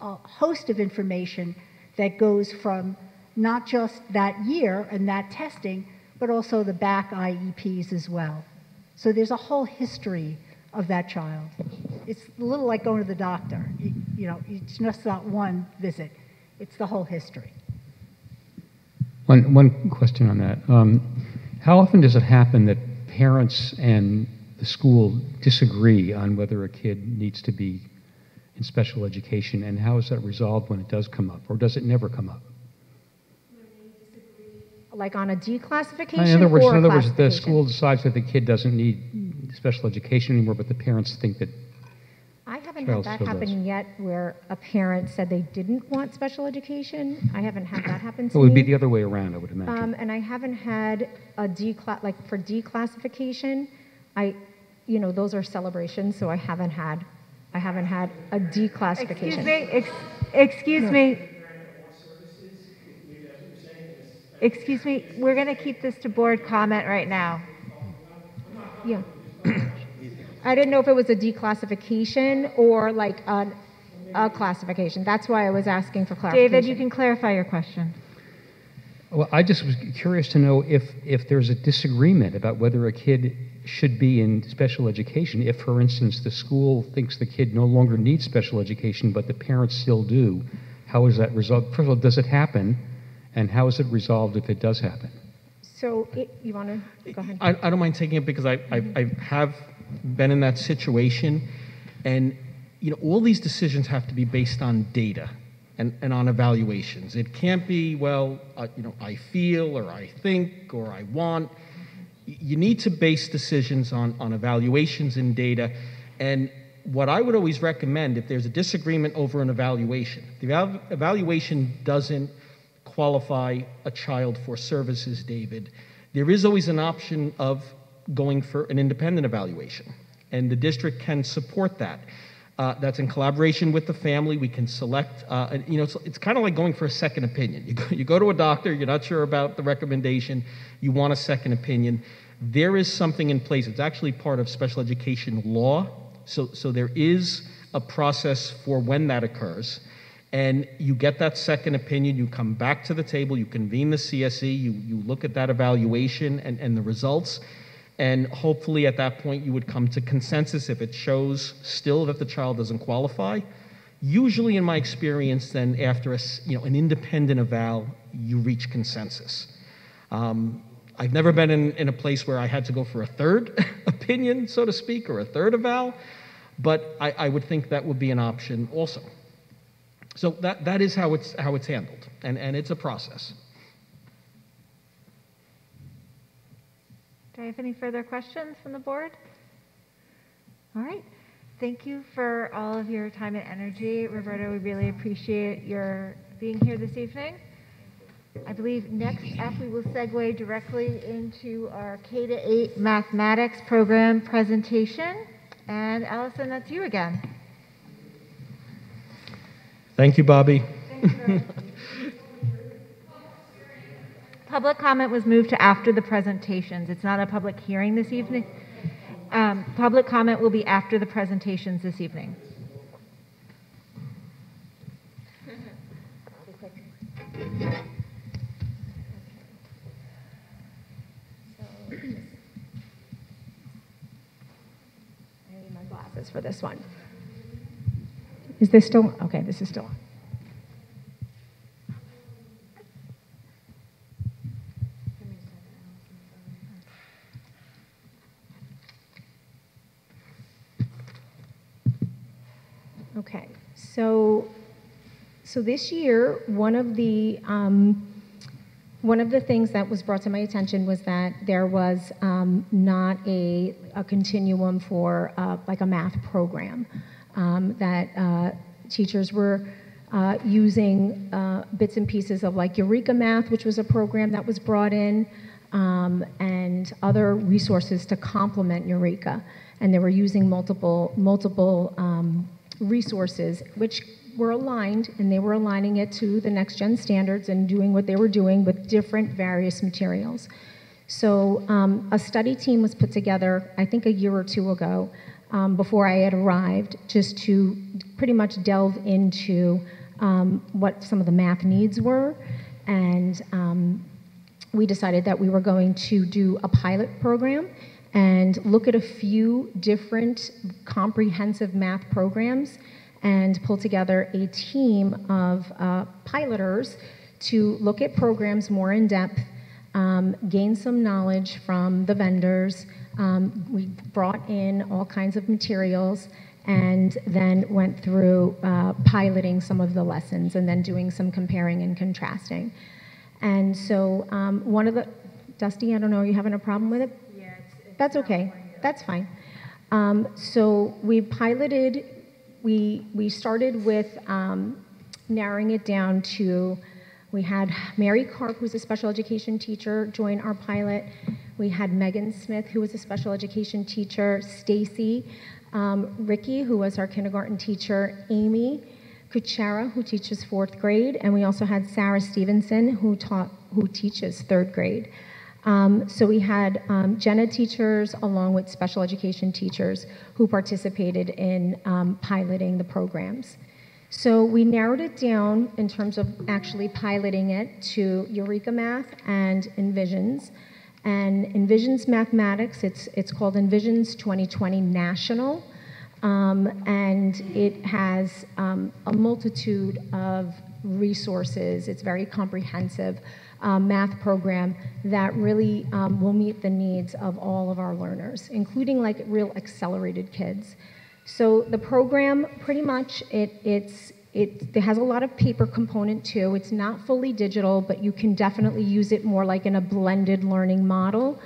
a host of information that goes from not just that year and that testing, but also the back IEPs as well. So there's a whole history of that child. It's a little like going to the doctor. It's just not one visit. It's the whole history. One question on that. How often does it happen that parents and the school disagree on whether a kid needs to be in special education, and how is that resolved when it does come up, or does it never come up? Like on a declassification In other words, the classification? school decides that the kid doesn't need special education anymore, but the parents think that. I haven't Child had that still happen does. yet, where a parent said they didn't want special education. I haven't had that happen to It would be me. the other way around, I would imagine. And I haven't had a for declassification. Those are celebrations, so I haven't had a declassification. Excuse me. Excuse me, we're going to keep this to board comment right now. Yeah. I didn't know if it was a declassification or like a classification. That's why I was asking for clarification. David, you can clarify your question. Well, I just was curious to know if there's a disagreement about whether a kid should be in special education. If, for instance, the school thinks the kid no longer needs special education, but the parents still do, how is that resolved? First of all, does it happen? And how is it resolved if it does happen? So you want to go ahead? I don't mind taking it because I have been in that situation, and all these decisions have to be based on data and on evaluations. It can't be, well, I feel, or I think, or I want. You need to base decisions on evaluations and data. And what I would always recommend, if there's a disagreement over an evaluation, the evaluation doesn't qualify a child for services, David, there is always an option of going for an independent evaluation, and the district can support that. That's in collaboration with the family. We can select, it's kind of like going for a second opinion. You go to a doctor, you're not sure about the recommendation, you want a second opinion. There is something in place. It's actually part of special education law. So there is a process for when that occurs, and you get that second opinion, you come back to the table, you convene the CSE, you look at that evaluation and the results, and hopefully at that point you would come to consensus if it shows still that the child doesn't qualify. Usually in my experience then after an independent eval, you reach consensus. I've never been in a place where I had to go for a third opinion, so to speak, or a third eval, but I would think that would be an option also. So that is how it's handled, and it's a process. Do I have any further questions from the board? All right. Thank you for all of your time and energy. Roberta, we really appreciate your being here this evening. I believe next up we will segue directly into our K-8 mathematics program presentation. And Allison, that's you again. Thank you, Bobby. Public comment was moved to after the presentations. It's not a public hearing this evening. Public comment will be after the presentations this evening. For this one. Is this still? Okay, this is still on. Okay, so this year, one of the things that was brought to my attention was that there was not a continuum for like a math program, that teachers were using bits and pieces of like Eureka Math, which was a program that was brought in, and other resources to complement Eureka. And they were using multiple resources, which were aligned, and they were aligning it to the next gen standards and doing what they were doing with different various materials. So a study team was put together, I think a year or two ago, before I had arrived, just to pretty much delve into what some of the math needs were. And we decided that we were going to do a pilot program and look at a few different comprehensive math programs and pull together a team of piloters to look at programs more in depth, gain some knowledge from the vendors. We brought in all kinds of materials and then went through piloting some of the lessons and then doing some comparing and contrasting. And so one of the, Dusty, I don't know, are you having a problem with it? Yeah, that's okay. That's fine. So we piloted. We started with narrowing it down to, we had Mary Karp, who's a special education teacher, join our pilot. We had Megan Smith, who was a special education teacher, Stacy, Ricky, who was our kindergarten teacher, Amy Kuchera, who teaches 4th grade, and we also had Sarah Stevenson, who teaches 3rd grade. So we had Jenna teachers along with special education teachers who participated in piloting the programs. So we narrowed it down in terms of actually piloting it to Eureka Math and Envisions. And Envisions Mathematics, it's called Envisions 2020 National, and it has a multitude of resources. It's very comprehensive. math program that really will meet the needs of all of our learners, including like real accelerated kids. So the program, pretty much, it has a lot of paper component too. It's not fully digital, but you can definitely use it more like in a blended learning model.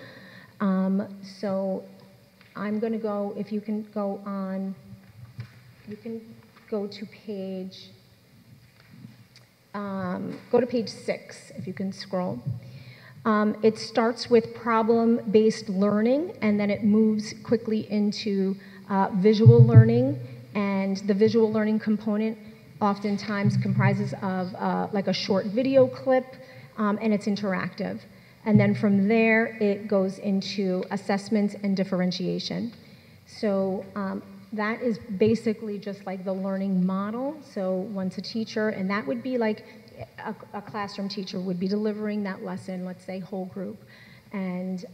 So I'm going to go, if you can go on, you can go to page, page 6, if you can scroll. It starts with problem-based learning, and then it moves quickly into visual learning, and the visual learning component oftentimes comprises of like a short video clip, and it's interactive. And then from there, it goes into assessments and differentiation. So that is basically just like the learning model. So once a teacher, and that would be like a classroom teacher would be delivering that lesson, let's say whole group, and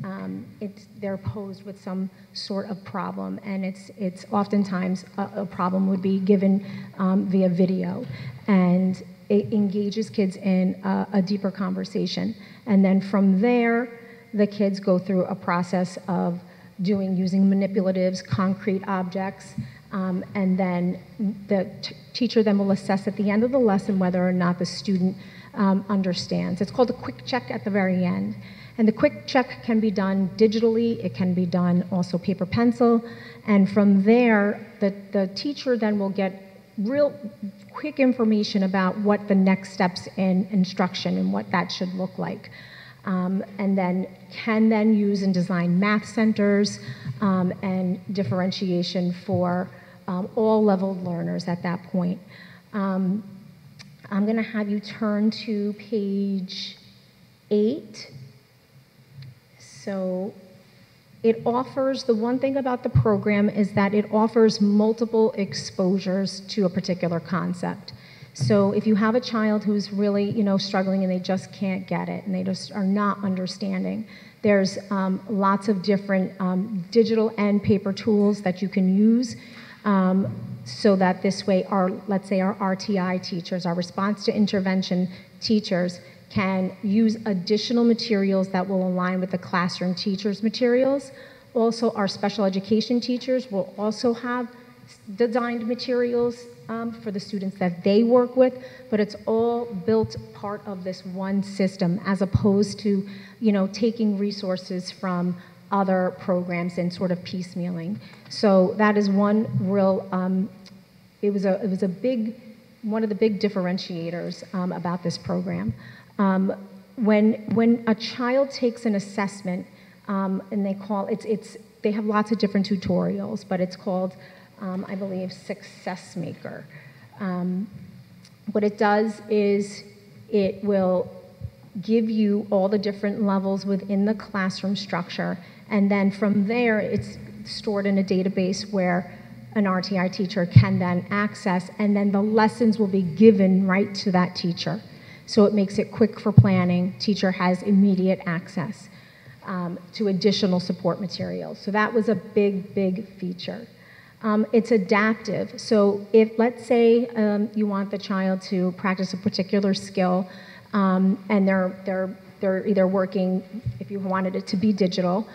they're posed with some sort of problem, and it's oftentimes a problem would be given via video, and it engages kids in a deeper conversation. And then from there, the kids go through a process of using manipulatives, concrete objects, and then the teacher then will assess at the end of the lesson whether or not the student understands. It's called a quick check at the very end. And the quick check can be done digitally, it can be done also paper pencil, and from there, the teacher then will get real quick information about what the next steps in instruction and what that should look like. And then can then use and design math centers and differentiation for all level learners at that point. I'm going to have you turn to page 8. So it offers, the one thing about the program is that it offers multiple exposures to a particular concept. So if you have a child who's really, struggling and they just can't get it and they just are not understanding, there's lots of different digital and paper tools that you can use so that this way let's say our RTI teachers, our response to intervention teachers, can use additional materials that will align with the classroom teachers' materials. Also, our special education teachers will also have designed materials for the students that they work with, but it's all built part of this one system as opposed to, taking resources from other programs and sort of piecemealing. So that is one real, it was a big, one of the big differentiators about this program. When a child takes an assessment, and they have lots of different tutorials, but it's called, I believe, Success Maker. What it does is it will give you all the different levels within the classroom structure, and then from there, it's stored in a database where an RTI teacher can then access, and then the lessons will be given right to that teacher. So it makes it quick for planning. Teacher has immediate access to additional support materials. So that was a big, big feature. It's adaptive. So if, let's say, you want the child to practice a particular skill, and they're either working, if you wanted it to be digital,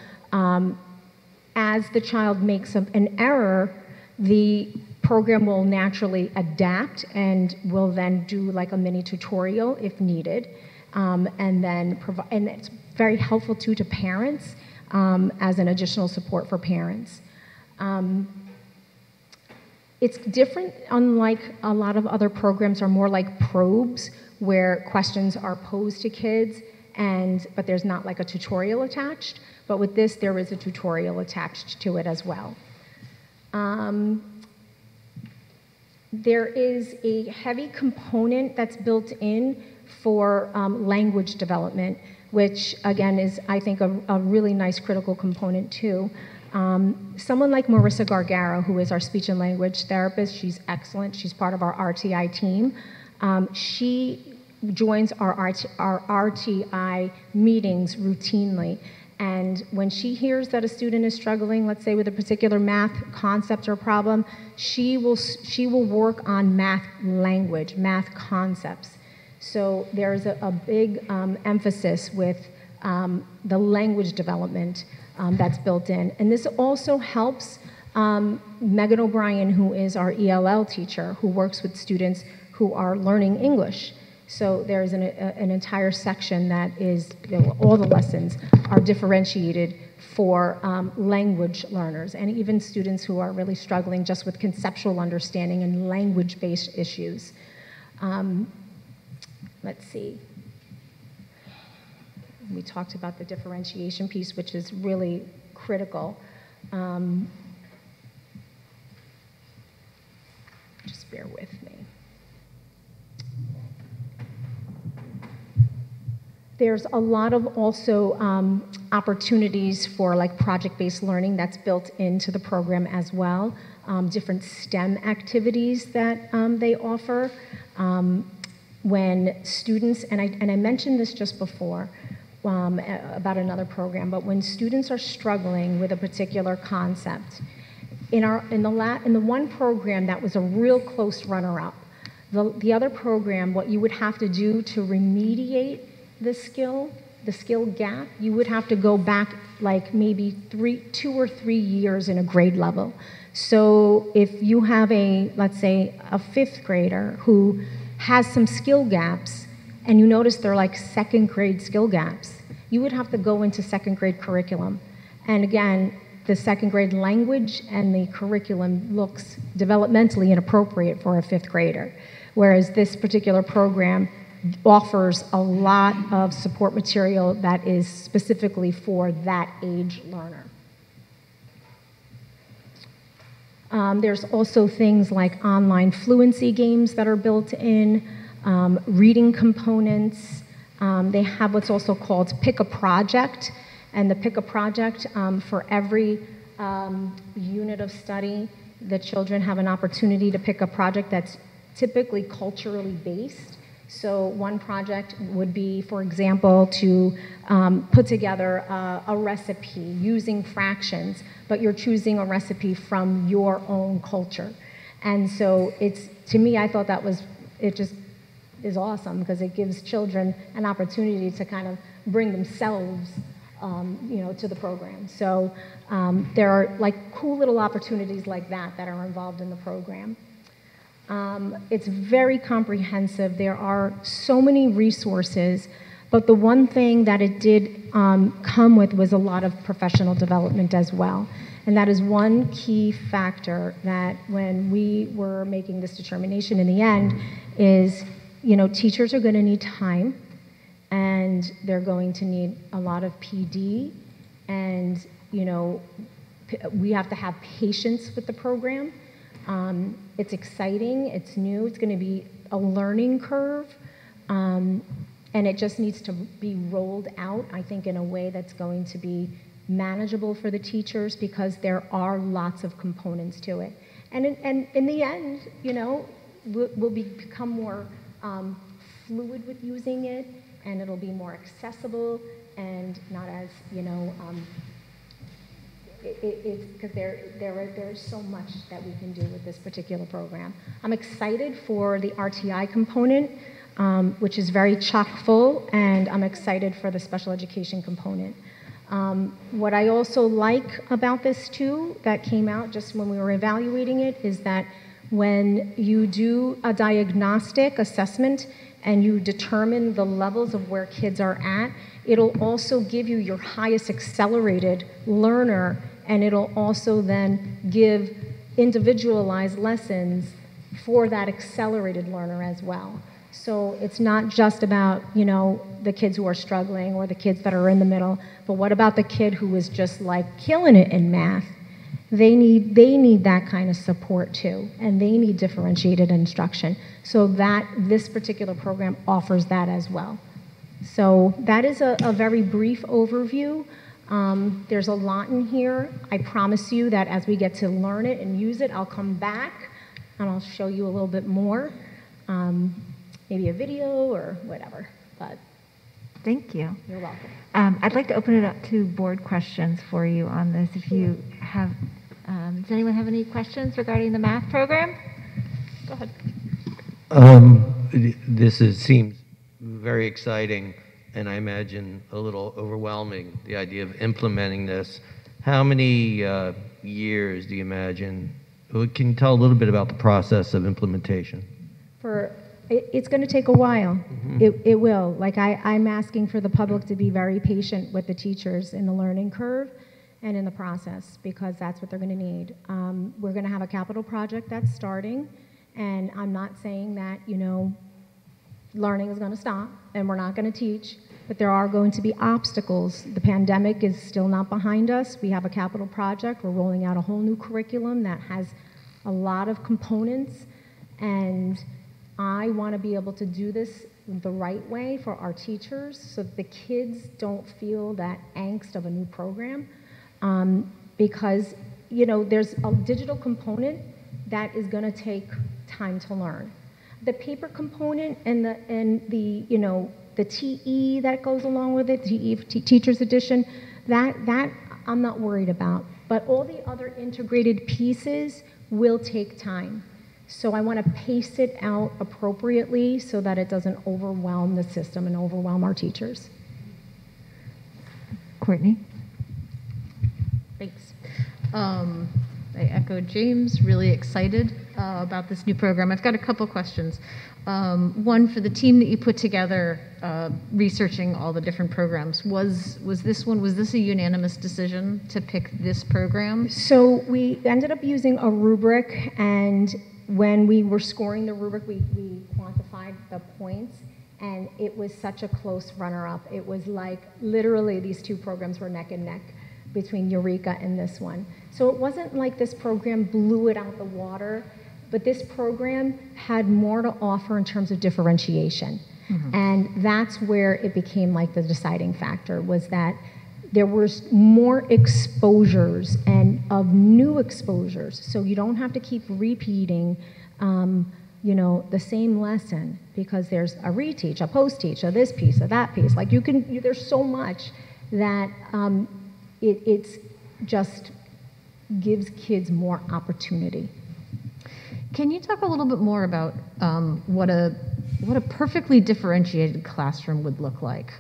as the child makes an error, the program will naturally adapt and will then do like a mini tutorial if needed, and then provide, and it's very helpful too to parents as an additional support for parents. It's different, unlike a lot of other programs are more like probes where questions are posed to kids, but there's not like a tutorial attached. But with this, there is a tutorial attached to it as well. There is a heavy component that's built in for language development, which again is, I think, a really nice critical component too. Someone like Marissa Gargaro, who is our speech and language therapist, she's excellent. She's part of our RTI team. She joins our RTI meetings routinely. And when she hears that a student is struggling, let's say with a particular math concept or problem, she will work on math language, math concepts. So there's a big emphasis with the language development that's built in. And this also helps Megan O'Brien, who is our ELL teacher, who works with students who are learning English. So there's an entire section that is, all the lessons are differentiated for language learners and even students who are really struggling just with conceptual understanding and language-based issues. Let's see. We talked about the differentiation piece, which is really critical. Just bear with me. There's a lot of also opportunities for like project-based learning that's built into the program as well. Different STEM activities that they offer. When students, and I mentioned this just before about another program, but when students are struggling with a particular concept, in the one program that was a real close runner-up, the other program, what you would have to do to remediate the skill gap, you would have to go back like maybe 2 or 3 years in a grade level. So if you have let's say a 5th grader who has some skill gaps and you notice they're like 2nd grade skill gaps, you would have to go into 2nd grade curriculum. And again, the 2nd grade language and the curriculum looks developmentally inappropriate for a 5th grader. Whereas this particular program offers a lot of support material that is specifically for that age learner. There's also things like online fluency games that are built in, reading components. They have what's also called Pick a Project, and the Pick a Project, for every unit of study, the children have an opportunity to pick a project that's typically culturally based. So one project would be, for example, to put together a recipe using fractions, but you're choosing a recipe from your own culture. And so to me, I thought it just is awesome because it gives children an opportunity to kind of bring themselves to the program. So there are like cool little opportunities like that are involved in the program. It's very comprehensive. There are so many resources, but the one thing that it did come with was a lot of professional development as well. And that is one key factor that when we were making this determination in the end is, teachers are going to need time and they're going to need a lot of PD and, we have to have patience with the program. It's exciting, it's new, it's going to be a learning curve, and it just needs to be rolled out, I think, in a way that's going to be manageable for the teachers because there are lots of components to it. And in the end, we'll become more fluid with using it, and it'll be more accessible and not as, because there's so much that we can do with this particular program. I'm excited for the RTI component, which is very chock full, and I'm excited for the special education component. What I also like about this too, that came out just when we were evaluating it, is that when you do a diagnostic assessment and you determine the levels of where kids are at, it'll also give you your highest accelerated learner, and it'll also then give individualized lessons for that accelerated learner as well. So it's not just about, the kids who are struggling or the kids that are in the middle, but what about the kid who is just like killing it in math? They need that kind of support too, and they need differentiated instruction. So this particular program offers that as well. So that is a very brief overview. There's a lot in here. I promise you that as we get to learn it and use it, I'll come back and I'll show you a little bit more, maybe a video or whatever. But thank you. You're welcome. I'd like to open it up to board questions for you on this. If you have, does anyone have any questions regarding the math program? Go ahead. This seems very exciting, and I imagine a little overwhelming, the idea of implementing this. How many years do you imagine? Can you tell a little bit about the process of implementation? It's going to take a while. It will. Like I'm asking for the public to be very patient with the teachers in the learning curve and in the process, because that's what they're going to need. We're going to have a capital project that's starting, and I'm not saying that, learning is going to stop and we're not going to teach, but there are going to be obstacles. The pandemic is still not behind us. We have a capital project. We're rolling out a whole new curriculum that has a lot of components, and I want to be able to do this the right way for our teachers so that the kids don't feel that angst of a new program, because there's a digital component that is going to take time to learn. The paper component and the TE that goes along with it, Teacher's Edition, that I'm not worried about. But all the other integrated pieces will take time. So I want to pace it out appropriately so that it doesn't overwhelm the system and overwhelm our teachers. Courtney? Thanks. I echo James, really excited about this new program. I've got a couple questions. One, for the team that you put together, researching all the different programs, was this a unanimous decision to pick this program? So we ended up using a rubric, and when we were scoring the rubric, we quantified the points, and it was such a close runner-up. It was like literally these two programs were neck and neck between Eureka and this one. So it wasn't like this program blew it out the water, but this program had more to offer in terms of differentiation. And that's where it became like the deciding factor, was that there was more exposures and of new exposures. So you don't have to keep repeating, the same lesson, because there's a reteach, a post-teach, a this piece, a that piece. Like there's so much that it's just gives kids more opportunity. Can you talk a little bit more about what a perfectly differentiated classroom would look like?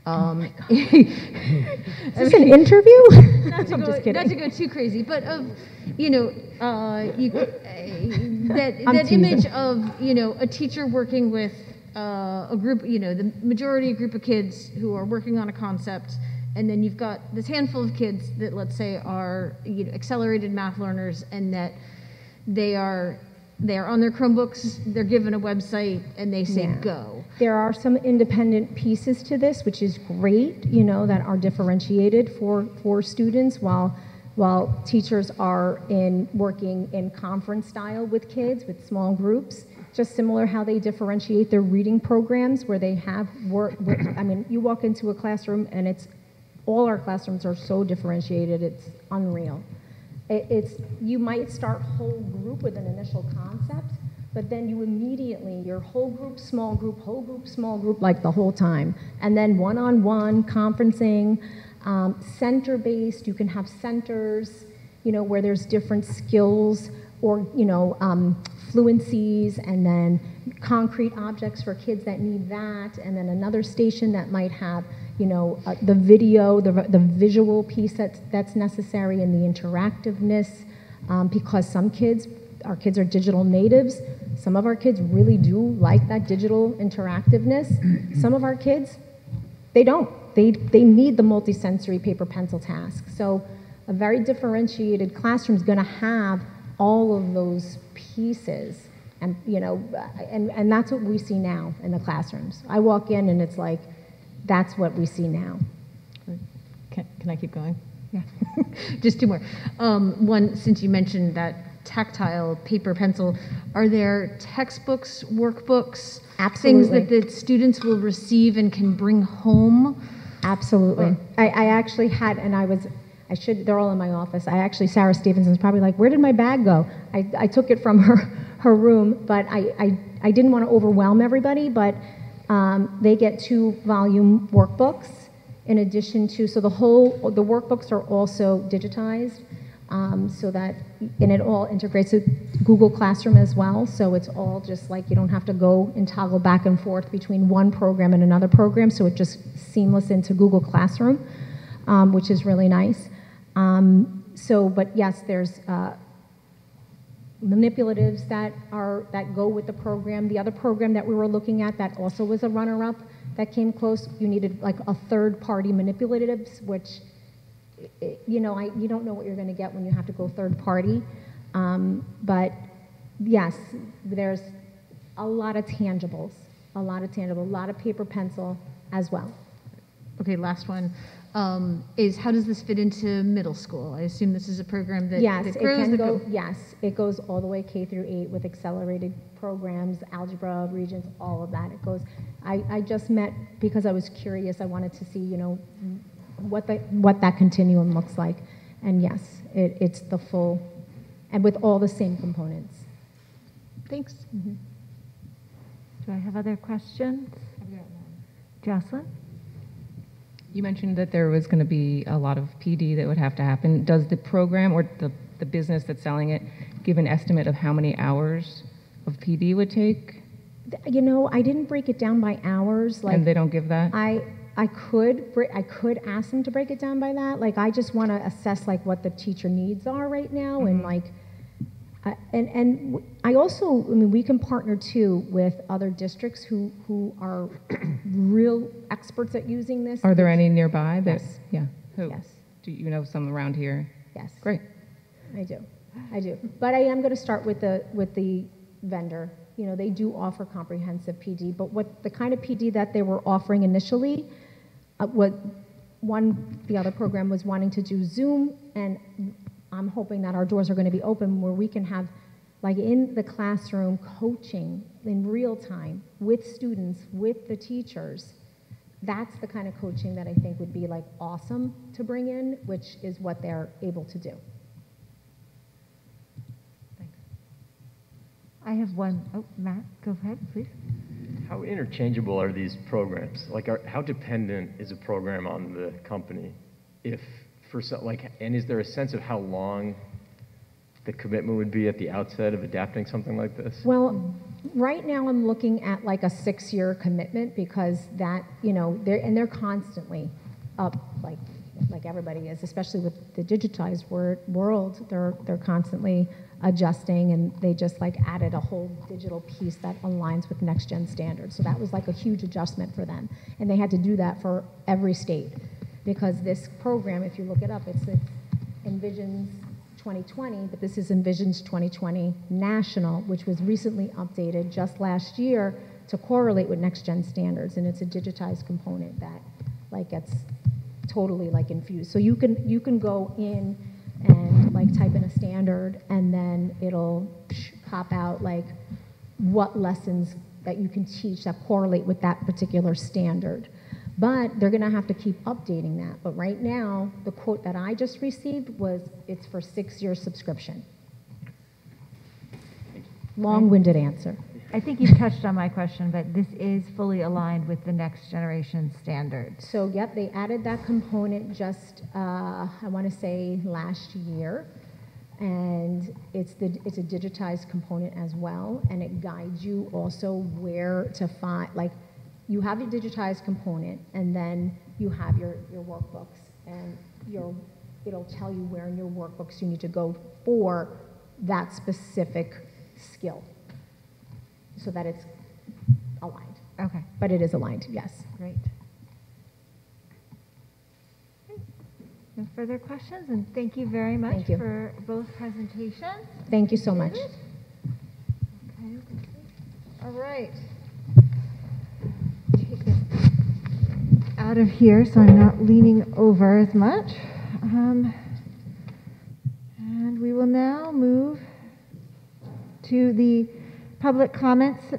Oh my God. Is this an interview? Not to go too crazy, but that image of a teacher working with a group, the majority group of kids who are working on a concept, and then you've got this handful of kids that, let's say, are accelerated math learners, and that they are on their Chromebooks, they're given a website, and they say go. There are some independent pieces to this, which is great, that are differentiated for students, while teachers are working in conference style with kids, with small groups. Just similar how they differentiate their reading programs, where they have you walk into a classroom and all our classrooms are so differentiated, it's unreal. You might start whole group with an initial concept, but then you immediately, your whole group, small group, like the whole time. And then one-on-one conferencing, center-based, you can have centers, where there's different skills or, fluencies, and then concrete objects for kids that need that, and then another station that might have the video, the visual piece that's necessary, and the interactiveness, because our kids are digital natives. Some of our kids really do like that digital interactiveness. Some of our kids, they don't. They need the multisensory paper pencil task. So a very differentiated classroom is going to have all of those pieces, and and that's what we see now in the classrooms. I walk in and it's like, that's what we see now. Can I keep going? Yeah. Just two more. One, since you mentioned that tactile paper pencil, are there textbooks, workbooks, Absolutely. things that the students will receive and can bring home? Absolutely. I actually had, and they're all in my office. Sarah Stevenson's probably like, where did my bag go? I took it from her room, but I didn't want to overwhelm everybody, but they get 2-volume workbooks in addition to, so the workbooks are also digitized, so that, and it all integrates with Google Classroom as well, so it's all just like, you don't have to go and toggle back and forth between one program and another program, so it just seamless into Google Classroom, which is really nice. But yes, there's manipulatives that go with the program. The other program that we were looking at that also was a runner-up that came close, you needed like a third-party manipulatives, which, you don't know what you're going to get when you have to go third-party. But yes, there's a lot of tangibles, a lot of paper pencil as well. Okay, last one. Is how does this fit into middle school? I assume this is a program that, yes, that it grows. can go. Yes, it goes all the way K through 8 with accelerated programs, algebra, regions, all of that. It goes. I just met because I was curious. I wanted to see, what that continuum looks like, and yes, it's the full, and with all the same components. Thanks. Mm-hmm. Do I have other questions? Jocelyn? You mentioned that there was going to be a lot of PD that would have to happen. Does the program or the business that's selling it give an estimate of how many hours of PD would take? I didn't break it down by hours. And they don't give that? I could ask them to break it down by that. Like, I just want to assess like what the teacher needs are right now, and like, and I also, we can partner too with other districts who are real experts at using this. Are there any nearby? That, yes. Yeah. Who? Yes. Do you know some around here? Yes. Great. I do. But I am going to start with the vendor. They do offer comprehensive PD, but what the kind of PD that they were offering initially, the other program was wanting to do Zoom, and I'm hoping that our doors are going to be open where we can have, like in the classroom, coaching in real time with students, with the teachers. That's the kind of coaching that I think would be like awesome to bring in, which is what they're able to do. I have one. Oh, Matt, go ahead, please. How interchangeable are these programs? Like, how dependent is a program on the company? And is there a sense of how long the commitment would be at the outset of adapting something like this? Well, right now I'm looking at like a 6-year commitment, because that, they're constantly up, like everybody is, especially with the digitized world. They're constantly adjusting, and they just like added a whole digital piece that aligns with next gen standards. So that was like a huge adjustment for them, and they had to do that for every state, because this program, if you look it up, it's Envisions 2020, but this is Envisions 2020 National, which was recently updated just last year to correlate with next gen standards, and it's a digitized component that like gets totally like infused. So you can go in and like type in a standard, and then it'll pop out like what lessons that you can teach that correlate with that particular standard. But they're going to have to keep updating that. But right now, the quote that I just received was it's for 6-year subscription. Long-winded answer. I think you've touched on my question, but this is fully aligned with the next generation standards. So, yep, they added that component just, I want to say last year, and it's a digitized component as well, and it guides you also where to find, like, you have your digitized component, and then you have your workbooks, and it'll tell you where in your workbooks you need to go for that specific skill, so that it's aligned. Okay. But it is aligned, yes. Great. No further questions, and thank you very much for both presentations. Thank you so much. Okay. All right. Take this out of here so I'm not leaning over as much. And we will now move to the public comments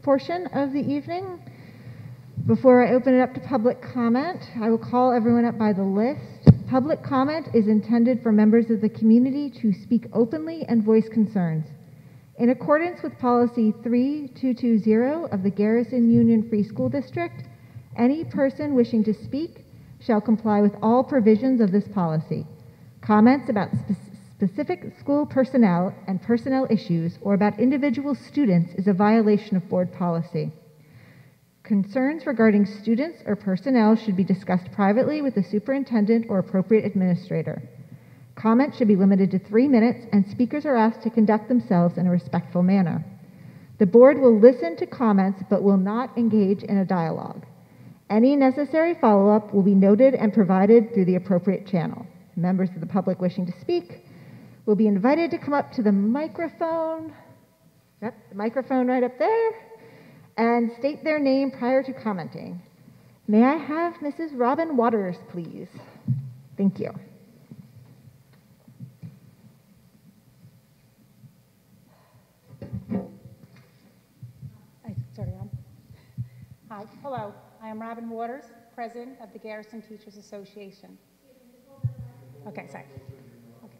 portion of the evening. Before I open it up to public comment, I will call everyone up by the list. Public comment is intended for members of the community to speak openly and voice concerns. In accordance with Policy 3220 of the Garrison Union Free School District, any person wishing to speak shall comply with all provisions of this policy. Comments about specific school personnel and personnel issues or about individual students is a violation of board policy. Concerns regarding students or personnel should be discussed privately with the superintendent or appropriate administrator. Comments should be limited to 3 minutes, and speakers are asked to conduct themselves in a respectful manner. The board will listen to comments but will not engage in a dialogue. Any necessary follow-up will be noted and provided through the appropriate channel. Members of the public wishing to speak will be invited to come up to the microphone. Yep, the microphone right up there, and state their name prior to commenting. May I have Mrs. Robin Waters, please? Thank you. Hi, hello. I am Robin Waters, President of the Garrison Teachers Association. Okay, sorry. Okay.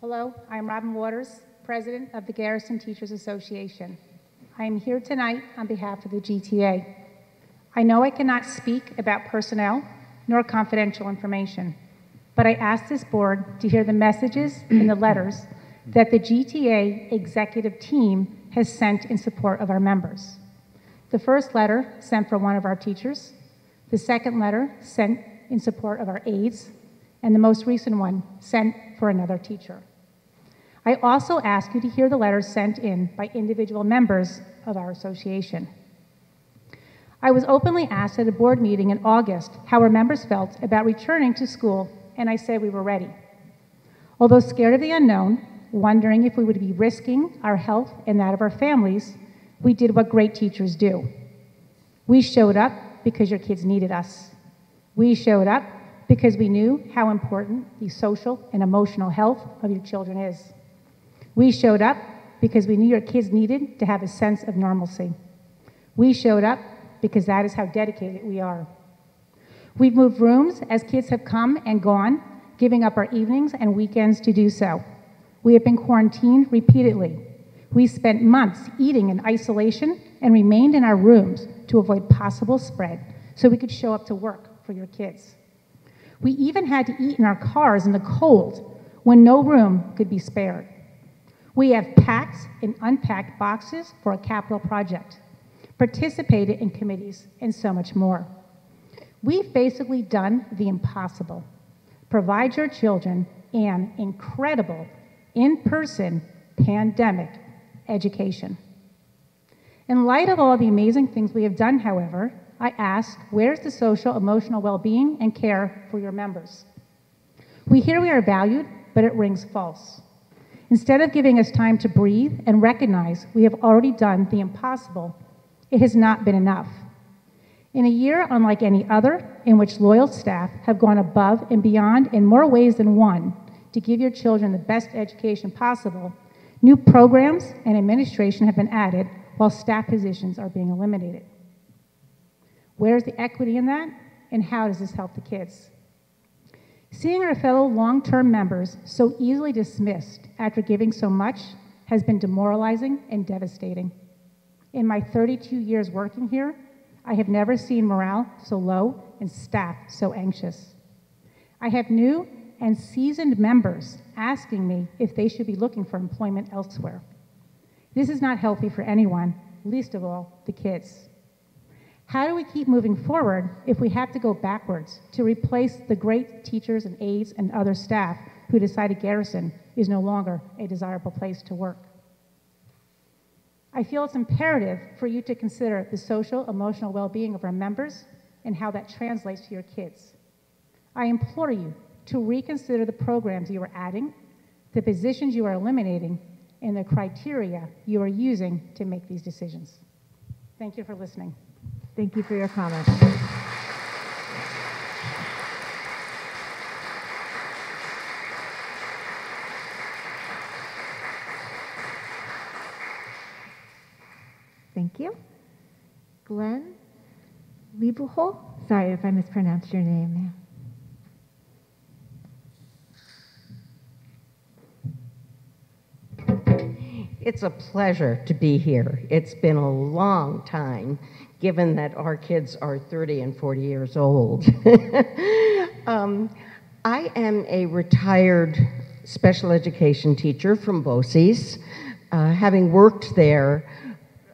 Hello, I am Robin Waters, President of the Garrison Teachers Association. I am here tonight on behalf of the GTA. I know I cannot speak about personnel nor confidential information, but I ask this board to hear the messages and the letters that the GTA executive team has sent in support of our members. The first letter sent for one of our teachers, the second letter sent in support of our aides, and the most recent one sent for another teacher. I also ask you to hear the letters sent in by individual members of our association. I was openly asked at a board meeting in August how our members felt about returning to school, and I said we were ready. Although scared of the unknown, wondering if we would be risking our health and that of our families, we did what great teachers do. We showed up because your kids needed us. We showed up because we knew how important the social and emotional health of your children is. We showed up because we knew your kids needed to have a sense of normalcy. We showed up because that is how dedicated we are. We've moved rooms as kids have come and gone, giving up our evenings and weekends to do so. We have been quarantined repeatedly. We spent months eating in isolation and remained in our rooms to avoid possible spread so we could show up to work for your kids. We even had to eat in our cars in the cold when no room could be spared. We have packed and unpacked boxes for a capital project, participated in committees, and so much more. We've basically done the impossible. Provide your children an incredible in-person pandemic education. In light of all the amazing things we have done, however, I ask, where's the social, emotional well-being and care for your members? We hear we are valued, but it rings false. Instead of giving us time to breathe and recognize we have already done the impossible, it has not been enough. In a year unlike any other, in which loyal staff have gone above and beyond in more ways than one to give your children the best education possible, new programs and administration have been added while staff positions are being eliminated. Where's the equity in that, and how does this help the kids? Seeing our fellow long-term members so easily dismissed after giving so much has been demoralizing and devastating. In my 32 years working here, I have never seen morale so low and staff so anxious. I have new and seasoned members asking me if they should be looking for employment elsewhere. This is not healthy for anyone, least of all the kids. How do we keep moving forward if we have to go backwards to replace the great teachers and aides and other staff who decided Garrison is no longer a desirable place to work? I feel it's imperative for you to consider the social, emotional well-being of our members and how that translates to your kids. I implore you to reconsider the programs you are adding, the positions you are eliminating, and the criteria you are using to make these decisions. Thank you for listening. Thank you for your comments. Thank you. Glenn Liebuchel. Sorry if I mispronounced your name, ma'am. It's a pleasure to be here. It's been a long time, given that our kids are 30 and 40 years old. I am a retired special education teacher from BOCES, having worked there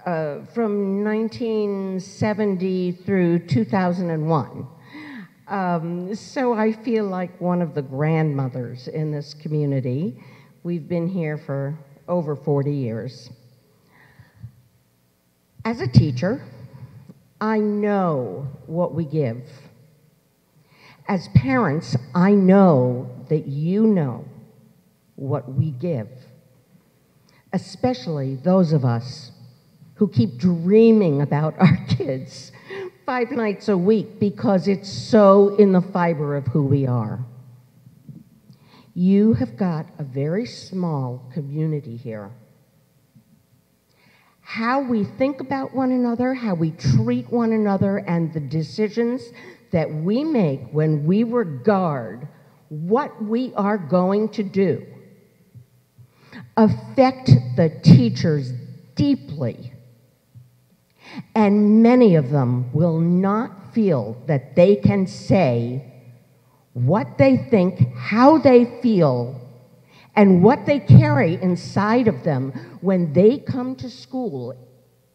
from 1970 through 2001. So I feel like one of the grandmothers in this community. We've been here for over 40 years. As a teacher, I know what we give. As parents, I know that you know what we give, especially those of us who keep dreaming about our kids 5 nights a week because it's so in the fiber of who we are. You have got a very small community here. How we think about one another, how we treat one another, and the decisions that we make when we regard what we are going to do affect the teachers deeply. And many of them will not feel that they can say what they think, how they feel, and what they carry inside of them when they come to school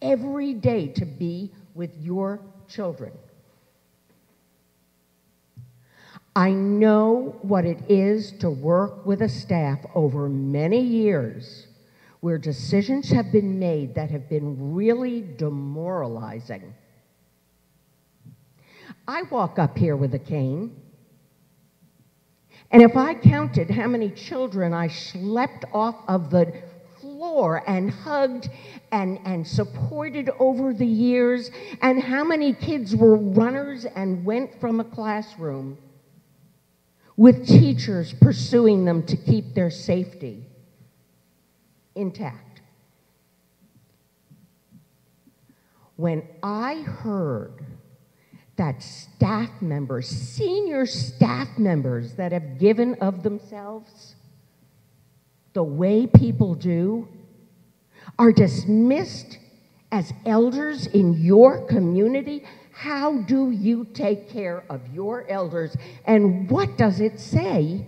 every day to be with your children. I know what it is to work with a staff over many years where decisions have been made that have been really demoralizing. I walk up here with a cane, and if I counted how many children I schlepped off of the floor and hugged and supported over the years, and how many kids were runners and went from a classroom with teachers pursuing them to keep their safety intact. When I heard that staff members, senior staff members that have given of themselves the way people do, are dismissed as elders in your community, how do you take care of your elders? And what does it say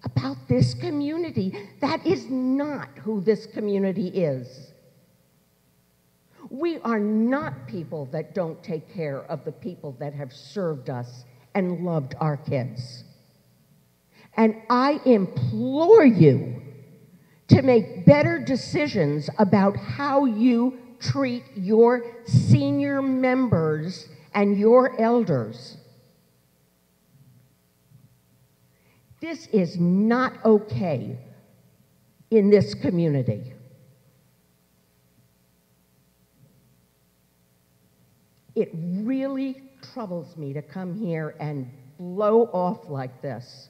about this community? That is not who this community is. We are not people that don't take care of the people that have served us and loved our kids. And I implore you to make better decisions about how you treat your senior members and your elders. This is not okay in this community. It really troubles me to come here and blow off like this.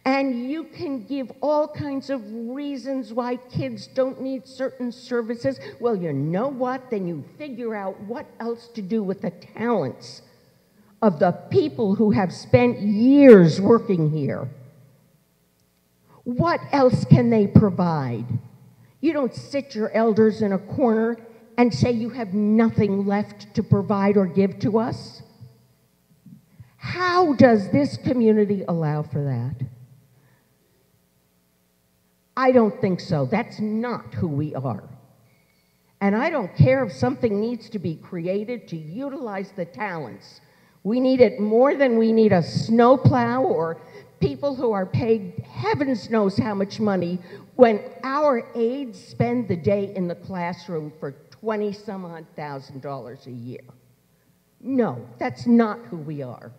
And you can give all kinds of reasons why kids don't need certain services. Well, you know what? Then you figure out what else to do with the talents of the people who have spent years working here. What else can they provide? You don't sit your elders in a corner and say you have nothing left to provide or give to us. How does this community allow for that? I don't think so. That's not who we are. And I don't care if something needs to be created to utilize the talents. We need it more than we need a snowplow or people who are paid heavens knows how much money when our aides spend the day in the classroom for $20-some-odd thousand a year. No, that's not who we are.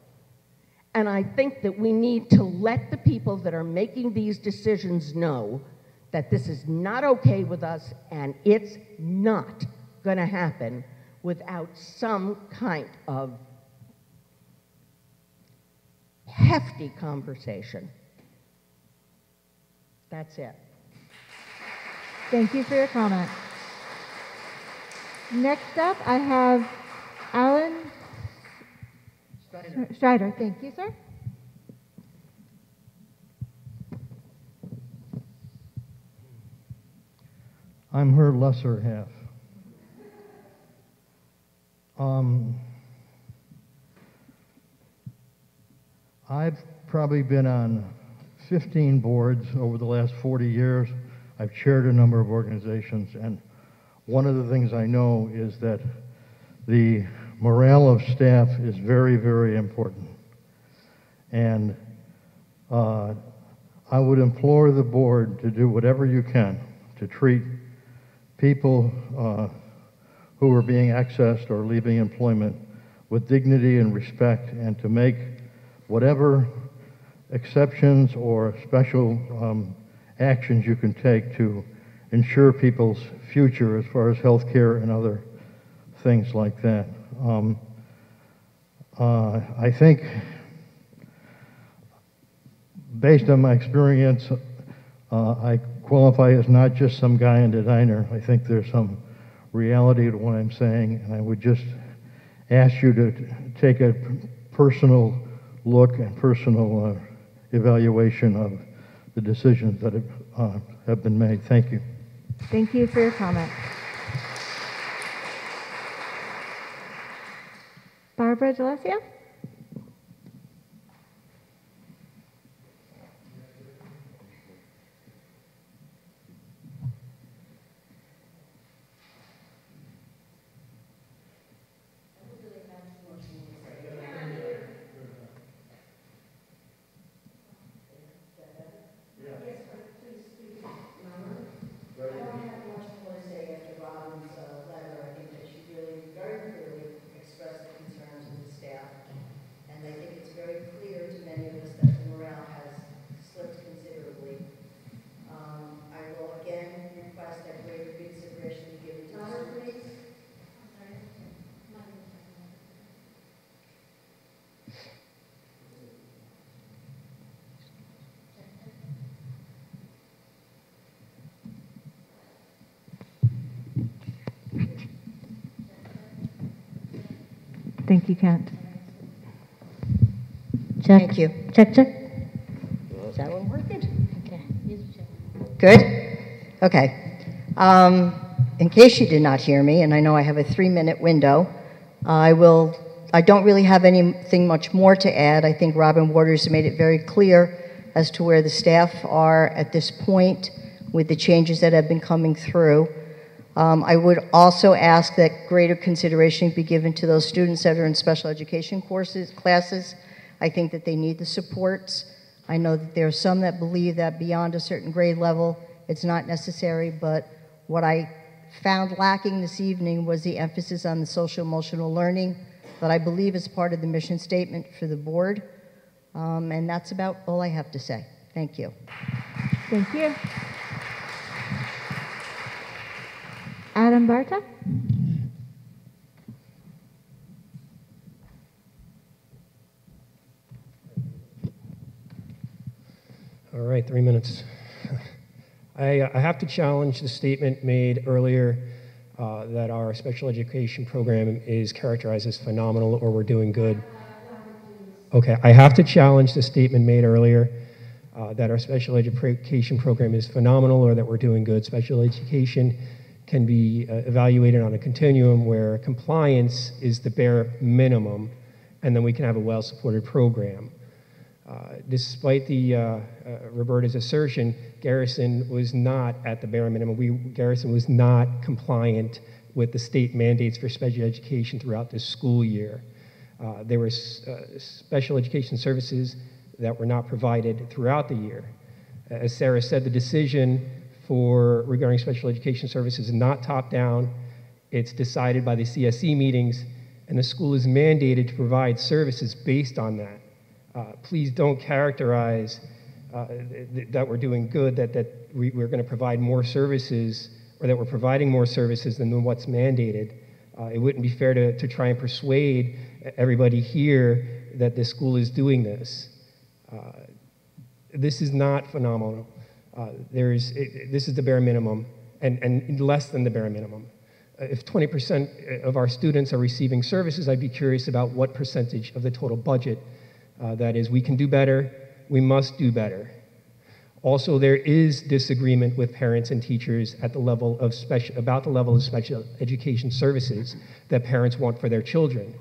And I think that we need to let the people that are making these decisions know that this is not okay with us and it's not going to happen without some kind of hefty conversation. That's it. Thank you for your comment. Next up, I have Alan Strider. Thank you, sir. I'm her lesser half. I've probably been on 15 boards over the last 40 years. I've chaired a number of organizations, and one of the things I know is that the morale of staff is very, very important. And I would implore the board to do whatever you can to treat people who are being accessed or leaving employment with dignity and respect, and to make whatever exceptions or special actions you can take to ensure people's future as far as health care and other things like that. I think, based on my experience, I qualify as not just some guy in the diner. I think there's some reality to what I'm saying, and I would just ask you to take a personal look and personal evaluation of the decisions that have been made. Thank you. Thank you for your comment. Barbara DeLacio? Thank you, Kent. Check. Thank you. Check, check. Is that one working? Okay. Good? Okay. In case you did not hear me, and I know I have a 3-minute window, I don't really have anything much more to add. I think Robin Waters made it very clear as to where the staff are at this point with the changes that have been coming through. I would also ask that greater consideration be given to those students that are in special education classes. I think that they need the supports. I know that there are some that believe that beyond a certain grade level, it's not necessary, but what I found lacking this evening was the emphasis on the social emotional learning that I believe is part of the mission statement for the board. And that's about all I have to say. Thank you. Thank you. Adam Barta? All right, 3 minutes. I have to challenge the statement made earlier that our special education program is characterized as phenomenal or we're doing good. Okay, I have to challenge the statement made earlier that our special education program is phenomenal or that we're doing good. Special education can be evaluated on a continuum where compliance is the bare minimum, and then we can have a well-supported program. Despite Roberta's assertion, Garrison was not at the bare minimum. Garrison was not compliant with the state mandates for special education throughout this school year. There were special education services that were not provided throughout the year. As Sarah said, the decision regarding special education services is not top-down. It's decided by the CSE meetings, and the school is mandated to provide services based on that. Please don't characterize that we're doing good, that we're going to provide more services, or that we're providing more services than what's mandated. It wouldn't be fair to try and persuade everybody here that the school is doing this. This is not phenomenal. This is the bare minimum, and less than the bare minimum. If 20% of our students are receiving services, I'd be curious about what percentage of the total budget that is. We can do better. We must do better. Also, there is disagreement with parents and teachers at the level of about the level of special education services that parents want for their children.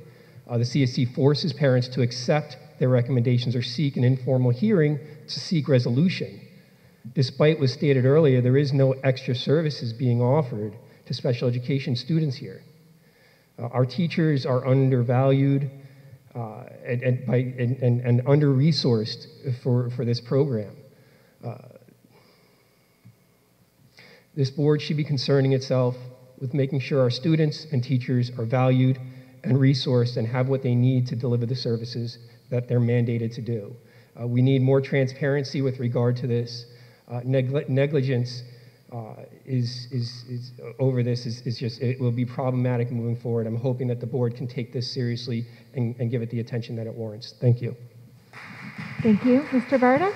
The CSE forces parents to accept their recommendations or seek an informal hearing to seek resolution. Despite what was stated earlier, there is no extra services being offered to special education students here. Our teachers are undervalued and under-resourced for this program. This board should be concerning itself with making sure our students and teachers are valued and resourced and have what they need to deliver the services that they're mandated to do. We need more transparency with regard to this. Negligence over this is just, it will be problematic moving forward. I'm hoping that the board can take this seriously and give it the attention that it warrants. Thank you. Thank you. Mr. Barta?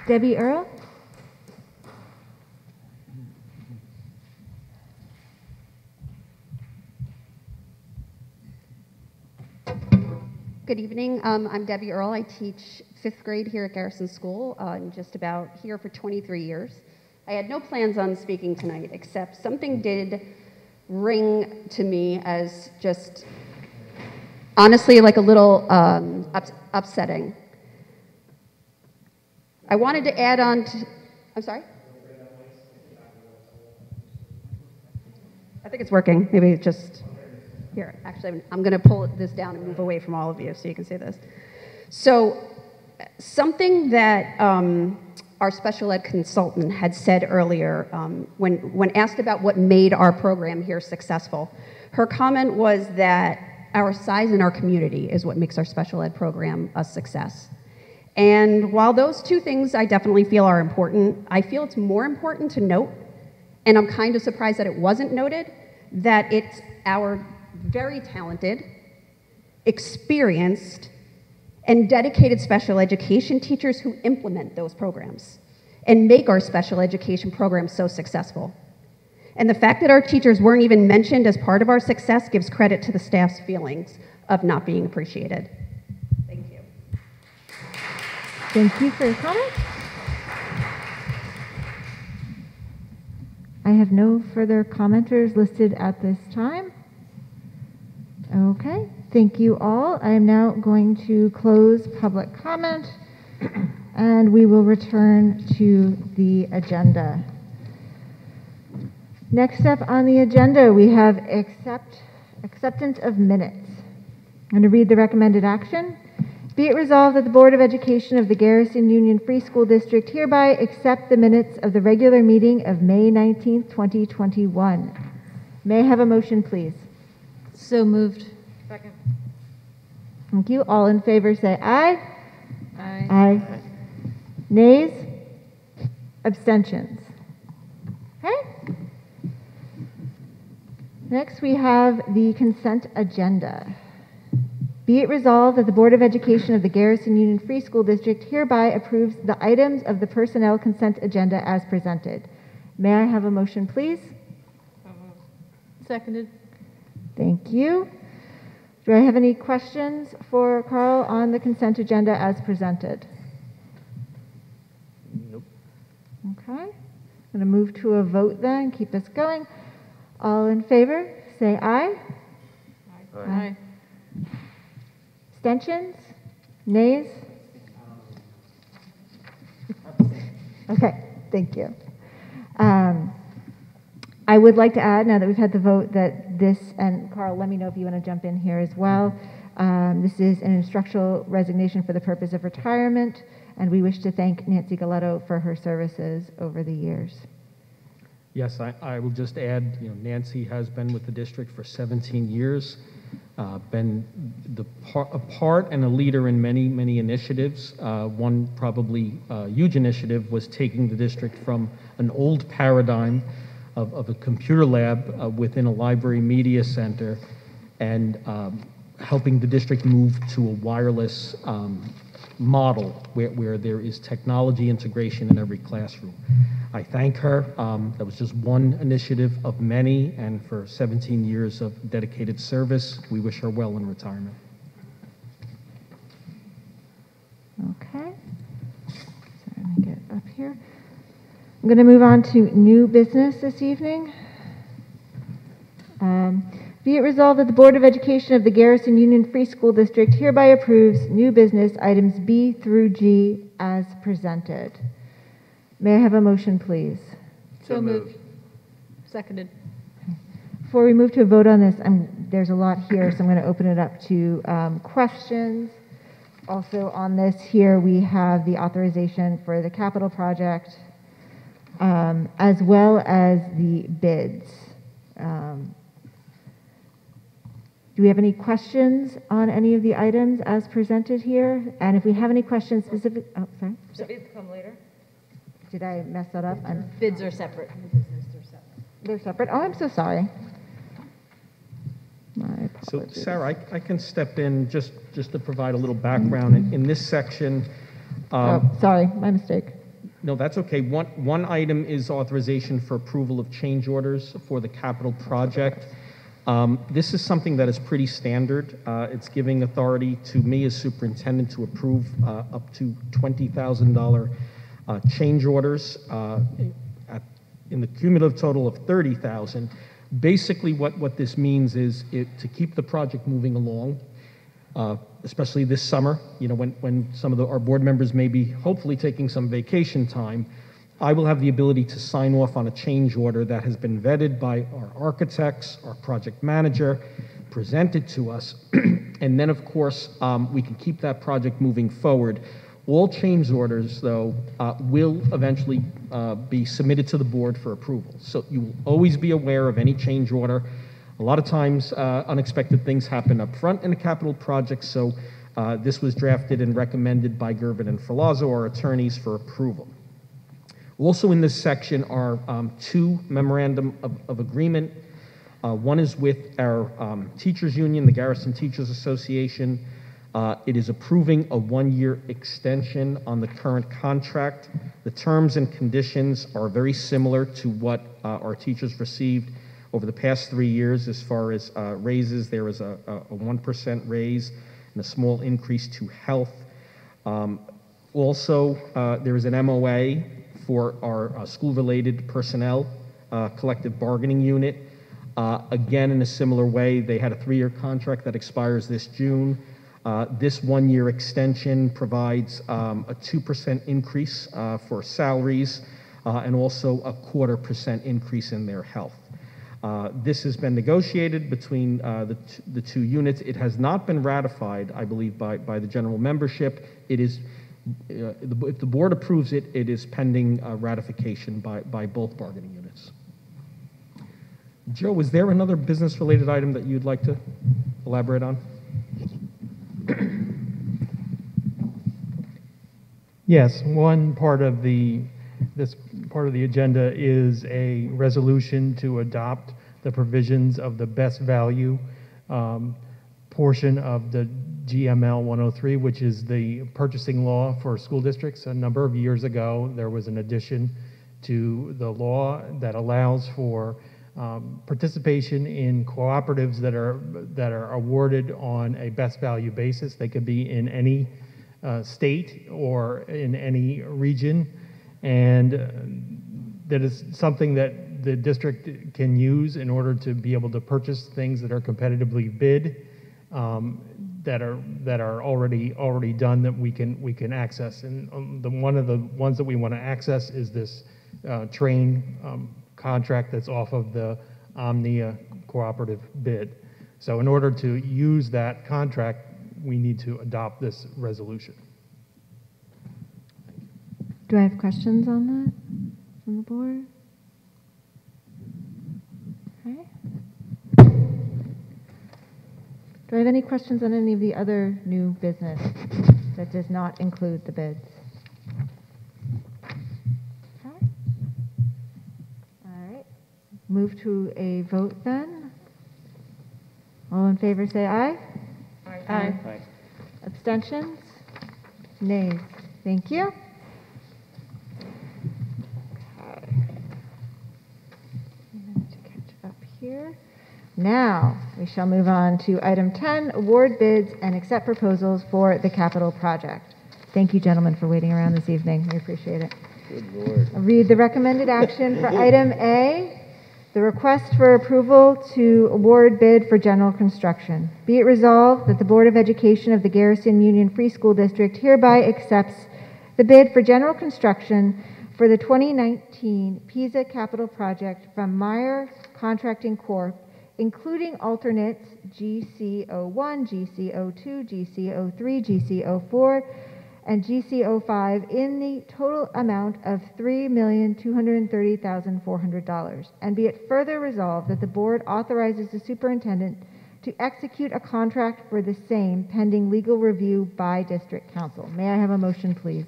Debbie Earle? Good evening. I'm Debbie Earle. I teach 5th grade here at Garrison School. I'm just about here for 23 years. I had no plans on speaking tonight, except something did ring to me as just honestly like a little upsetting. I wanted to add on to, I'm sorry? I think it's working. Maybe it just... Here, actually, I'm going to pull this down and move away from all of you so you can see this. So something that our special ed consultant had said earlier when asked about what made our program here successful, her comment was that our size in our community is what makes our special ed program a success. And while those two things I definitely feel are important, I feel it's more important to note, and I'm kind of surprised that it wasn't noted, that it's our very talented, experienced, and dedicated special education teachers who implement those programs and make our special education programs so successful. And the fact that our teachers weren't even mentioned as part of our success gives credit to the staff's feelings of not being appreciated. Thank you. Thank you for your comment. I have no further commenters listed at this time. Okay, thank you all. I am now going to close public comment and we will return to the agenda. Next up on the agenda, we have acceptance of minutes. I'm going to read the recommended action. Be it resolved that the Board of Education of the Garrison Union Free School District hereby accept the minutes of the regular meeting of May 19th, 2021. May I have a motion, please? So moved. Second. Thank you. All in favor say aye. Aye. Aye. Nays? Abstentions? Okay. Next we have the consent agenda. Be it resolved that the Board of Education of the Garrison Union Free School District hereby approves the items of the personnel consent agenda as presented. May I have a motion, please? Seconded. Thank you. Do I have any questions for Carl on the consent agenda as presented? Nope. Okay. I'm going to move to a vote then, keep us going. All in favor, say aye. Aye. Aye. Abstentions? Nays? Okay, thank you. I would like to add, now that we've had the vote, that this, and Carl, let me know if you want to jump in here as well. This is an instructional resignation for the purpose of retirement, and we wish to thank Nancy Galetto for her services over the years. Yes, I will just add, Nancy has been with the district for 17 years, been a part and a leader in many, many initiatives. One probably huge initiative was taking the district from an old paradigm of a computer lab within a library media center and helping the district move to a wireless model where there is technology integration in every classroom. I thank her. That was just one initiative of many, and for 17 years of dedicated service, we wish her well in retirement. Okay. So let me get up here. I'm going to move on to new business this evening. Be it resolved that the Board of Education of the Garrison Union Free School District hereby approves new business items B through G as presented. May I have a motion, please? So moved. Seconded. Before we move to a vote on this, there's a lot here, so I'm going to open it up to questions. Also on this here, we have the authorization for the capital project, as well as the bids. Do we have any questions on any of the items as presented here? And if we have any questions specific, oh, sorry. The bids come later. Did I mess that up? Bids are separate. They're separate. Oh, I'm so sorry. So, Sarah, I can step in just to provide a little background. In this section... sorry, my mistake. No, that's okay. One item is authorization for approval of change orders for the capital project. This is something that is pretty standard. It's giving authority to me as superintendent to approve up to $20,000 change orders in the cumulative total of $30,000. Basically, what this means is to keep the project moving along, especially this summer, you know, when some of our board members may be hopefully taking some vacation time. I will have the ability to sign off on a change order that has been vetted by our architects, our project manager, presented to us, and then, of course, we can keep that project moving forward. All change orders, though, will eventually be submitted to the board for approval. So you will always be aware of any change order. A lot of times, unexpected things happen up front in a capital project, so this was drafted and recommended by Gervin and Filazzo, our attorneys, for approval. Also in this section are two memorandum of agreement. One is with our teachers union, the Garrison Teachers Association. It is approving a one-year extension on the current contract. The terms and conditions are very similar to what our teachers received over the past 3 years. As far as raises, there is a 1% raise and a small increase to health. Also, there is an MOA for our school-related personnel collective bargaining unit. Again, in a similar way, they had a 3-year contract that expires this June. This one-year extension provides a 2% increase for salaries and also a 0.25% increase in their health. This has been negotiated between the two units. It has not been ratified, I believe, by the general membership. It is, if the board approves it, it is pending ratification by both bargaining units. Joe, is there another business-related item that you'd like to elaborate on? Yes, one part of this part of the agenda is a resolution to adopt the provisions of the best value portion of the GML 103, which is the purchasing law for school districts. A number of years ago, there was an addition to the law that allows for participation in cooperatives that are awarded on a best value basis. They could be in any state or in any region, and that is something that the district can use in order to be able to purchase things that are competitively bid, that are already done, that we can access. And one of the ones that we want to access is this train contract that's off of the Omnia cooperative bid. So in order to use that contract, we need to adopt this resolution. Do I have questions on that from the board? Okay. Do I have any questions on any of the other new business that does not include the bids? Okay. All right. Move to a vote then. All in favor say aye. Aye. Aye. Abstentions? Nays. Thank you. Okay. A minute to catch up here. Now, we shall move on to item 10, award bids and accept proposals for the capital project. Thank you, gentlemen, for waiting around this evening. We appreciate it. Good Lord. I'll read the recommended action for item A. the request for approval to award bid for general construction. Be it resolved that the Board of Education of the Garrison Union Free School District hereby accepts the bid for general construction for the 2019 PISA capital project from Meyer Contracting Corp., including alternates GC01, GC02, GC03, GC04, and GC05 in the total amount of $3,230,400. And be it further resolved that the board authorizes the superintendent to execute a contract for the same pending legal review by district council. May I have a motion, please?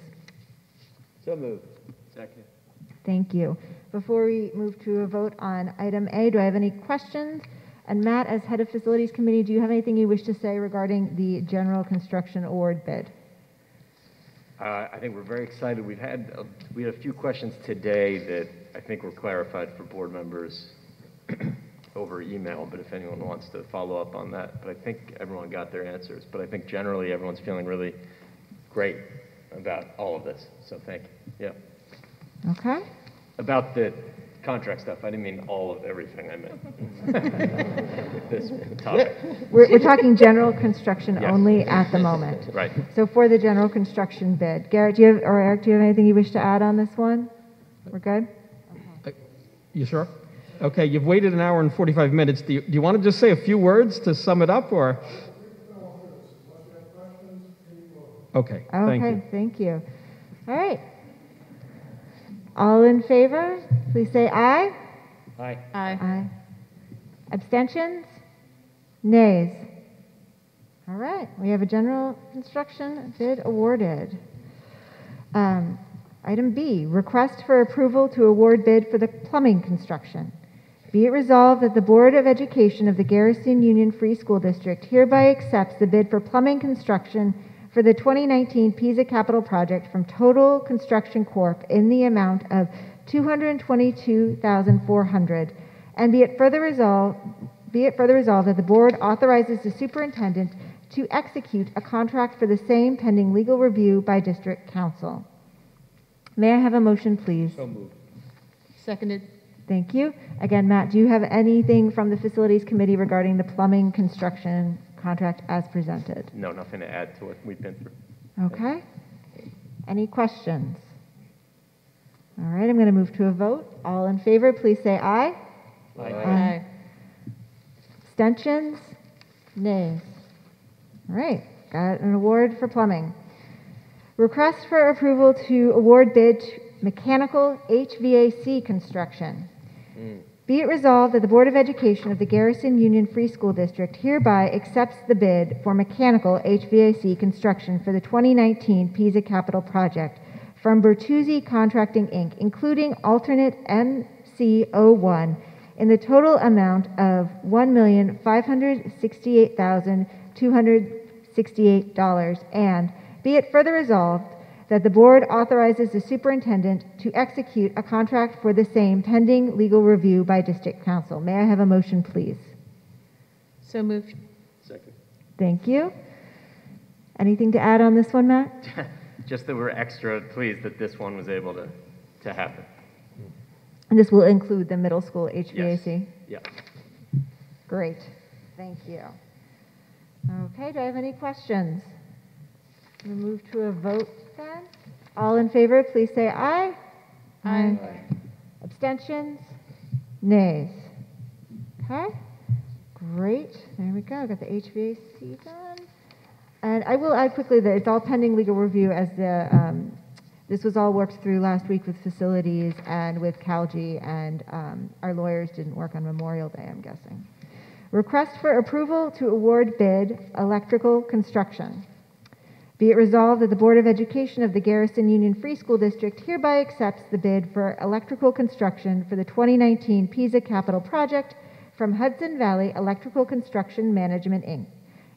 So moved. Second. Thank you. Before we move to a vote on item A, do I have any questions? And Matt, as head of facilities committee, do you have anything you wish to say regarding the general construction award bid? I think we're very excited. We had a few questions today that I think were clarified for board members over email, but if anyone wants to follow up on that. But I think everyone got their answers. But I think generally everyone's feeling really great about all of this. So thank you. Yeah. Okay. About the contract stuff, I didn't mean all of everything I meant. This topic. We're talking general construction Yes. only at the moment. Right. So for the general construction bid, Garrett, or Eric, do you have anything you wish to add on this one? We're good? You sure? Okay, you've waited an hour and 45 minutes. Do you want to just say a few words to sum it up, or? Okay, thank you. Okay, thank you. All right. All in favor, please say aye. Aye. Aye. Abstentions? Nays? All right, we have a general construction bid awarded. Item B, request for approval to award bid for the plumbing construction. Be it resolved that the Board of Education of the Garrison Union Free School District hereby accepts the bid for plumbing construction for the 2019 PISA capital project from Total Construction Corp. In the amount of $222,400, and be it further resolved that the board authorizes the superintendent to execute a contract for the same pending legal review by district council. May I have a motion, please? So moved. Seconded. Thank you. Again, Matt, do you have anything from the facilities committee regarding the plumbing construction contract as presented? No, nothing to add to what we've been through. Okay. Any questions? All right, I'm going to move to a vote. All in favor, please say aye. Aye. Abstentions? Nays? All right, got an award for plumbing. Request for approval to award bid to mechanical HVAC construction. Be it resolved that the Board of Education of the Garrison Union Free School District hereby accepts the bid for mechanical HVAC construction for the 2019 PISA capital project from Bertuzzi Contracting, Inc., including alternate MC01 in the total amount of $1,568,268, and be it further resolved that the board authorizes the superintendent to execute a contract for the same pending legal review by district council. May I have a motion, please? So moved. Second. Thank you. Anything to add on this one, Matt? Just that we're extra pleased that this one was able to happen. And this will include the middle school HVAC? Yes. Yeah. Great. Thank you. Okay, do I have any questions? We'll move to a vote then. All in favor, please say aye. Aye. Abstentions? Nays? Okay. Great. There we go. Got the HVAC done. And I will add quickly that it's all pending legal review as this was all worked through last week with facilities and with CalG, and our lawyers didn't work on Memorial Day, I'm guessing. Request for approval to award bid electrical construction. Be it resolved that the Board of Education of the Garrison Union Free School District hereby accepts the bid for electrical construction for the 2019 PISA capital project from Hudson Valley Electrical Construction Management, Inc.,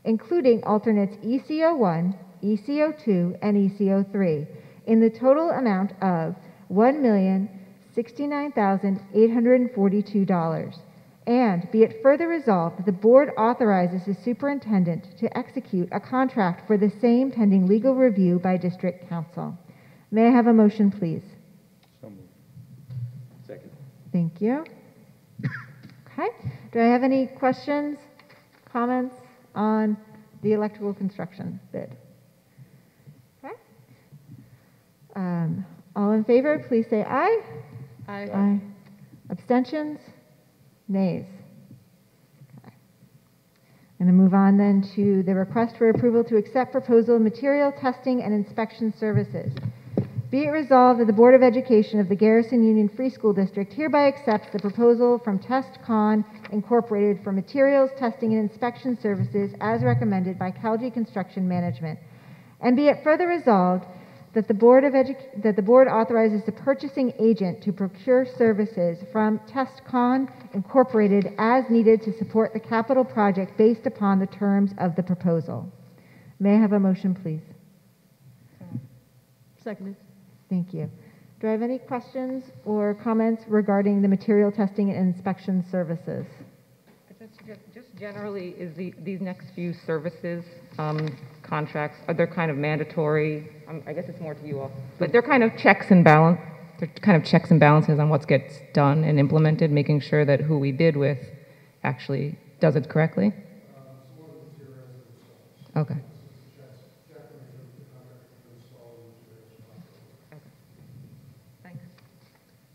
including alternates ECO1, ECO2, and ECO3, in the total amount of $1,069,842. And be it further resolved that the board authorizes the superintendent to execute a contract for the same pending legal review by district council. May I have a motion, please? So moved. Second. Thank you. Okay. Do I have any questions, comments on the electrical construction bid? Okay. All in favor, please say aye. Aye. Aye. Abstentions? Nays? Okay. I'm going to move on then to the request for approval to accept proposal material testing and inspection services. Be it resolved that the Board of Education of the Garrison Union Free School District hereby accepts the proposal from TestCon Incorporated for materials testing and inspection services as recommended by Calgy Construction Management. And be it further resolved that the Board authorizes the purchasing agent to procure services from TestCon Incorporated as needed to support the capital project based upon the terms of the proposal. May I have a motion, please? Seconded. Thank you. Do I have any questions or comments regarding the material testing and inspection services? Just generally, is these next few services contracts, are they kind of mandatory? I guess it's more to you all, but they're kind of checks and balance. They're kind of checks and balances on what gets done and implemented, making sure that who we bid with actually does it correctly. Okay.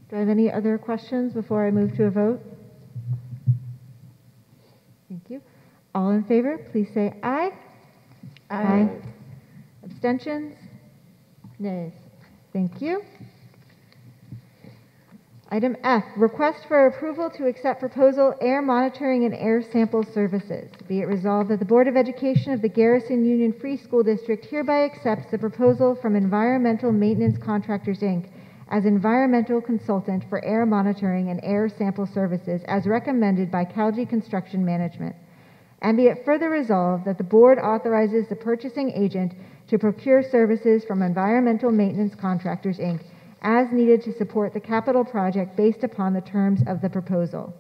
Do I have any other questions before I move to a vote? Thank you. All in favor, please say aye. Aye. Abstentions? Nays. Thank you. Item F, request for approval to accept proposal air monitoring and air sample services. Be it resolved that the Board of Education of the Garrison Union Free School District hereby accepts the proposal from Environmental Maintenance Contractors, Inc. as environmental consultant for air monitoring and air sample services as recommended by Calgy Construction Management. And be it further resolved that the Board authorizes the purchasing agent to procure services from Environmental Maintenance Contractors, Inc. as needed to support the capital project based upon the terms of the proposal.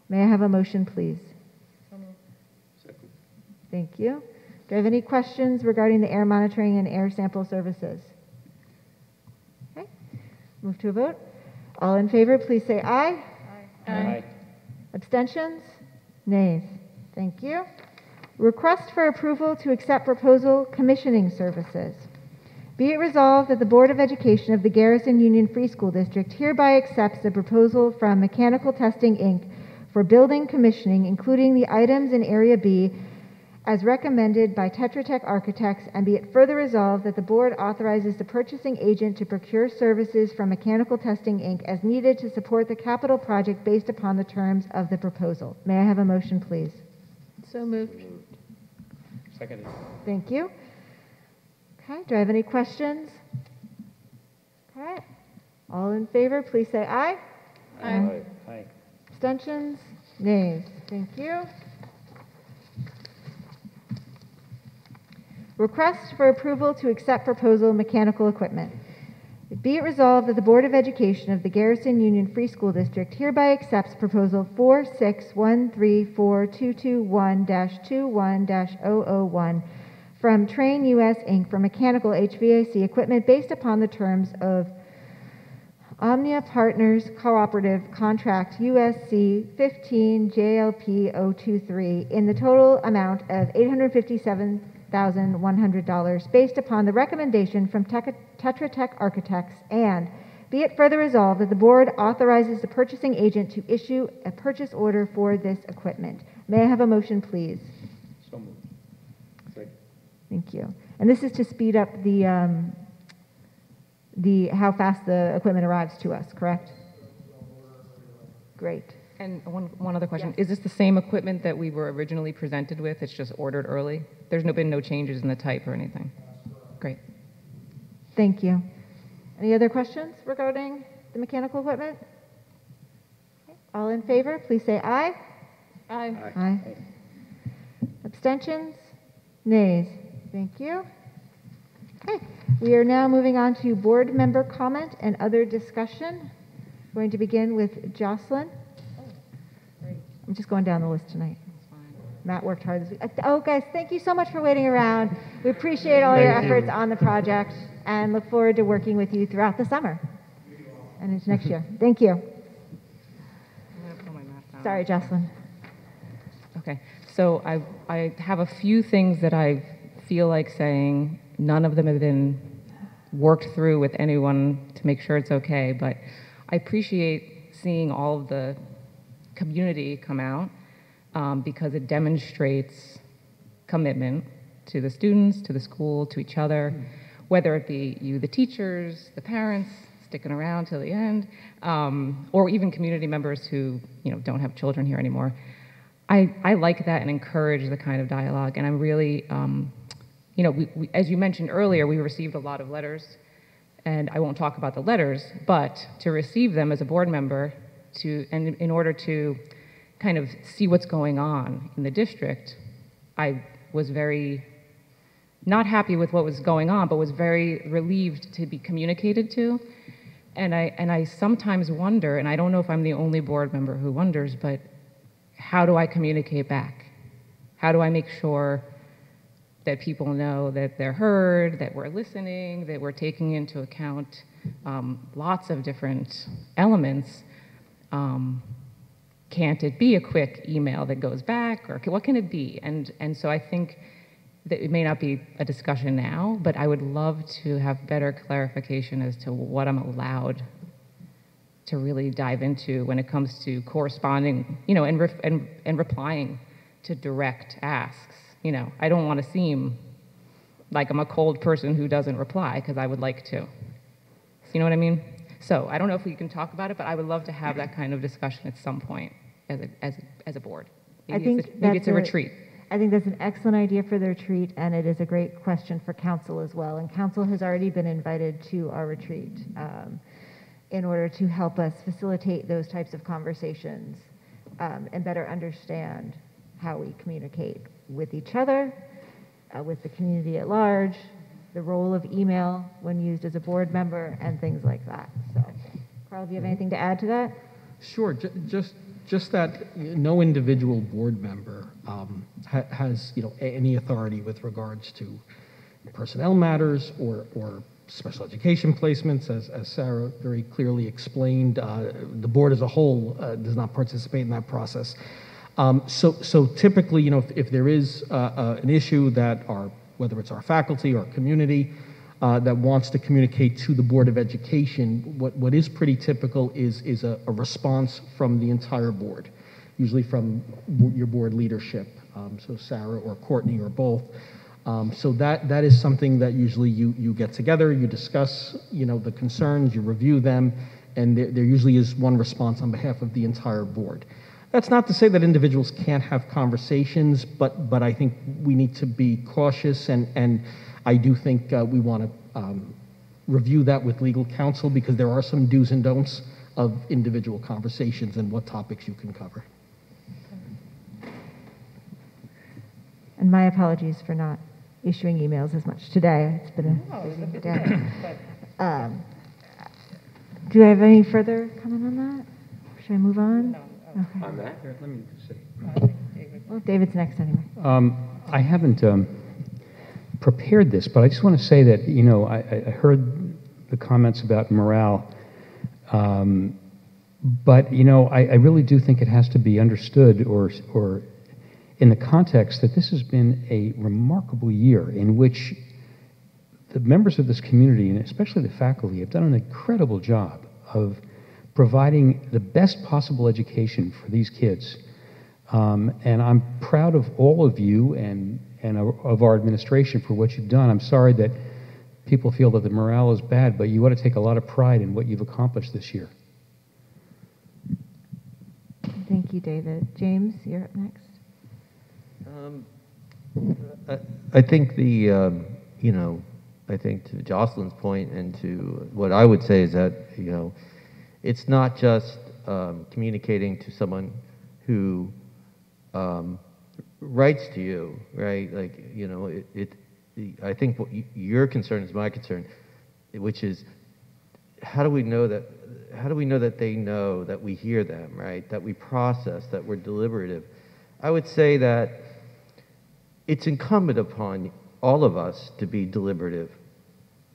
May I have a motion, please? Second. Thank you. Do I have any questions regarding the air monitoring and air sample services? Okay. Move to a vote. All in favor, please say aye. Aye. Aye. Abstentions? Nays. Thank you. Request for approval to accept proposal commissioning services. Be it resolved that the Board of Education of the Garrison Union Free School District hereby accepts the proposal from Mechanical Testing, Inc. for building commissioning, including the items in Area B, as recommended by Tetra Tech Architects, and be it further resolved that the Board authorizes the purchasing agent to procure services from Mechanical Testing, Inc. as needed to support the capital project based upon the terms of the proposal. May I have a motion, please? So moved. Second. Thank you. Okay, do I have any questions? Okay. All in favor, please say aye. Aye. Aye. Abstentions? Nays. Thank you. Request for approval to accept proposal mechanical equipment. Be it resolved that the Board of Education of the Garrison Union Free School District hereby accepts proposal 4613421-21-001 from Train US Inc. for mechanical HVAC equipment based upon the terms of Omnia Partners Cooperative Contract USC 15 JLP 023 in the total amount of $857,100 based upon the recommendation from Tetra Tech Architects, and be it further resolved that the Board authorizes the purchasing agent to issue a purchase order for this equipment. May I have a motion, please? So moved. Second. Thank you. And this is to speed up the how fast the equipment arrives to us, correct? Great. And one other question. Yes. Is this the same equipment that we were originally presented with? It's just ordered early? There's been no changes in the type or anything? Great. Thank you. Any other questions regarding the mechanical equipment? Okay. All in favor, please say aye. Aye. Aye. Abstentions? Nays. Thank you. Okay. We are now moving on to board member comment and other discussion. We're going to begin with Jocelyn. I'm just going down the list tonight. Matt worked hard this week. Oh, guys, thank you so much for waiting around. We appreciate all your efforts on the project and look forward to working with you throughout the summer and into next year. Thank you. I'm going to pull my mask Sorry, Jocelyn. Okay, so I have a few things that I feel like saying. None of them have been worked through with anyone to make sure it's okay, but I appreciate seeing all of the community come out because it demonstrates commitment to the students, to the school, to each other, whether it be you, the teachers, the parents, sticking around till the end, or even community members who don't have children here anymore. I like that and encourage the kind of dialogue, and I'm really, we, as you mentioned earlier, we received a lot of letters, and I won't talk about the letters, but to receive them as a board member, and in order to kind of see what's going on in the district, I was very not happy with what was going on, but was very relieved to be communicated to. And I sometimes wonder, and I don't know if I'm the only board member who wonders, but how do I communicate back? How do I make sure that people know that they're heard, that we're listening, that we're taking into account lots of different elements? Can't it be a quick email that goes back, or what can it be? And so I think that it may not be a discussion now, but I would love to have better clarification as to what I'm allowed to really dive into when it comes to corresponding, and replying to direct asks. I don't want to seem like I'm a cold person who doesn't reply, because I would like to. You know what I mean? So I don't know if we can talk about it, but I would love to have that kind of discussion at some point as a board. Maybe it's a retreat. I think that's an excellent idea for the retreat, and it is a great question for council as well. And council has already been invited to our retreat in order to help us facilitate those types of conversations and better understand how we communicate with each other, with the community at large, the role of email when used as a board member, and things like that. So, Carl, do you have anything to add to that? Sure. Just that no individual board member has any authority with regards to personnel matters or special education placements, as Sarah very clearly explained. The board as a whole does not participate in that process. So typically, if there is an issue that whether it's our faculty or community that wants to communicate to the Board of Education, what is pretty typical is a response from the entire board, usually from your board leadership, so Sarah or Courtney or both. So that is something that usually you get together, you discuss, the concerns, you review them, and there usually is one response on behalf of the entire board. That's not to say that individuals can't have conversations, but I think we need to be cautious, and I do think we want to review that with legal counsel, because there are some do's and don'ts of individual conversations and what topics you can cover. And my apologies for not issuing emails as much today. It's been a busy day. Do I have any further comment on that? Should I move on? No. Okay. On that? Let me see. Well, David's next anyway. I haven't prepared this, but I just want to say that, I heard the comments about morale, but, I really do think it has to be understood or in the context that this has been a remarkable year in which the members of this community, and especially the faculty, have done an incredible job of providing the best possible education for these kids. And I'm proud of all of you and of our administration for what you've done. I'm sorry that people feel that the morale is bad, but you ought to take a lot of pride in what you've accomplished this year. Thank you, David. James, you're up next. I think I think to Jocelyn's point and to what I would say is that, it's not just communicating to someone who writes to you, right? Like, I think what your concern is my concern, which is how do we know that they know that we hear them, right? That we process, that we're deliberative. I would say that it's incumbent upon all of us to be deliberative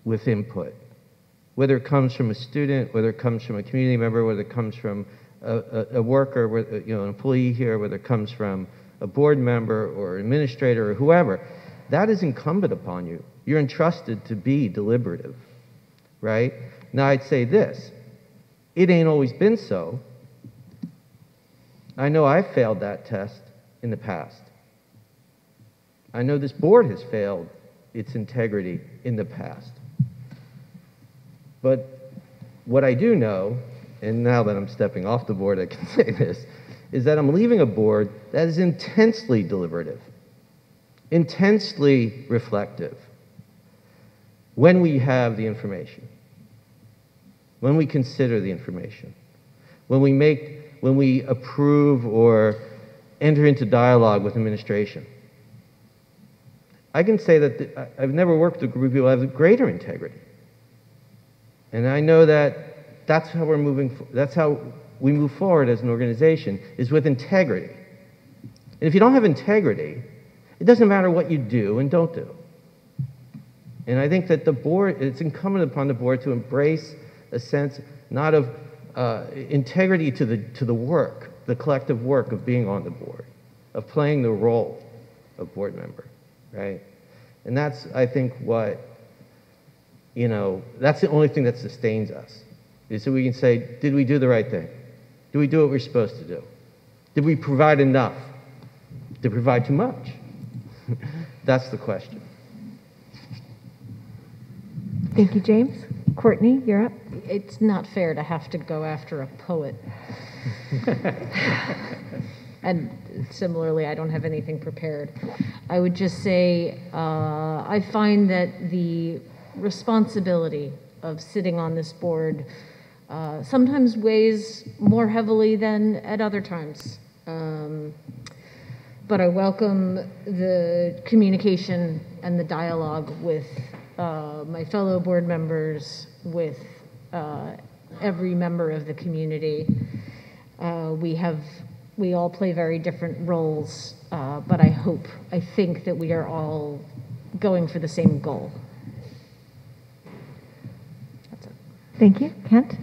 with input, whether it comes from a student, whether it comes from a community member, whether it comes from a worker, an employee here, whether it comes from a board member or administrator or whoever, that is incumbent upon you. You're entrusted to be deliberative, right? Now, I'd say this. It ain't always been so. I know I failed that test in the past. I know this board has failed its integrity in the past. But what I do know, and now that I'm stepping off the board I can say this, is that I'm leaving a board that is intensely deliberative, intensely reflective, when we have the information, when we consider the information, when we approve or enter into dialogue with administration. I can say that I've never worked with a group of people who have greater integrity. And I know that that's how that's how we move forward as an organization, is with integrity. And if you don't have integrity, it doesn't matter what you do and don't do. And I think that the board, it's incumbent upon the board to embrace a sense not of integrity to the work, the collective work of being on the board, of playing the role of board member, right? And that's, I think, what, that's the only thing that sustains us, is so we can say, did we do the right thing? Did we do what we're supposed to do? Did we provide enough? Did we provide too much? That's the question. Thank you, James. Courtney, you're up. It's not fair to have to go after a poet. And similarly, I don't have anything prepared. I would just say I find that the responsibility of sitting on this board sometimes weighs more heavily than at other times. But I welcome the communication and the dialogue with my fellow board members, with every member of the community. We all play very different roles, but I think that we are all going for the same goal. That's it. Thank you. Kent?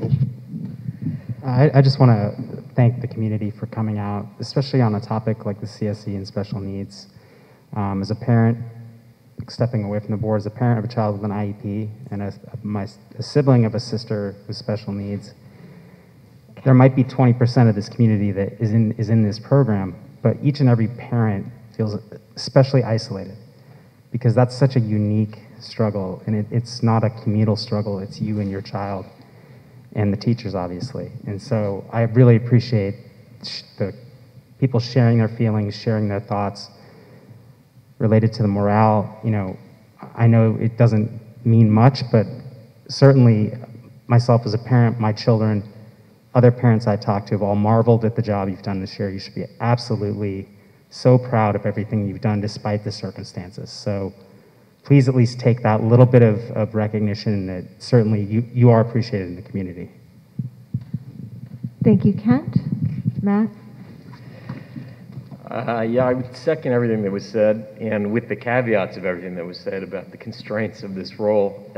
I just want to thank the community for coming out, especially on a topic like the CSE and special needs. As a parent, stepping away from the board, as a parent of a child with an IEP, and a sibling of a sister with special needs, there might be 20% of this community that is in this program, but each and every parent feels especially isolated, because that's such a unique struggle, and it's not a communal struggle, it's you and your child, and the teachers, obviously. And so I really appreciate the people sharing their feelings, sharing their thoughts related to the morale. I know it doesn't mean much, but certainly myself as a parent, my children, other parents I talked to have all marveled at the job you've done this year. You should be absolutely so proud of everything you've done despite the circumstances. So please at least take that little bit of recognition that certainly you are appreciated in the community. Thank you, Kent. Matt? Yeah, I would second everything that was said, and with the caveats of everything that was said about the constraints of this role.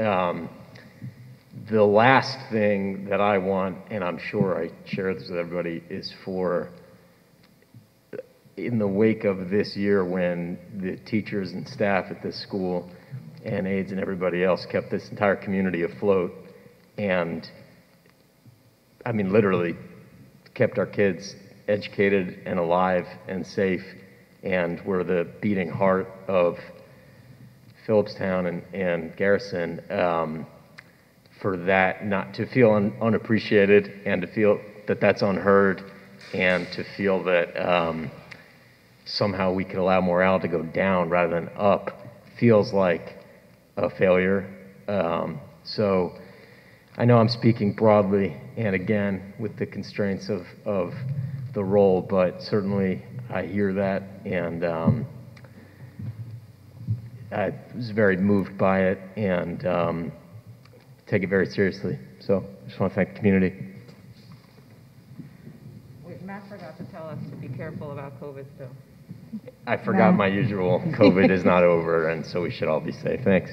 The last thing that I want, and I'm sure I share this with everybody, is for, in the wake of this year when the teachers and staff at this school and aides and everybody else kept this entire community afloat, and I mean literally kept our kids educated and alive and safe, and were the beating heart of Phillipstown and Garrison, for that not to feel unappreciated, and to feel that that's unheard, and to feel that somehow we could allow morale to go down rather than up, feels like a failure. So I know I'm speaking broadly, and again, with the constraints of the role, but certainly I hear that, and I was very moved by it, and take it very seriously. So I just want to thank the community. Wait, Matt forgot to tell us to be careful about COVID still. I forgot my usual. COVID is not over, and so we should all be safe. Thanks.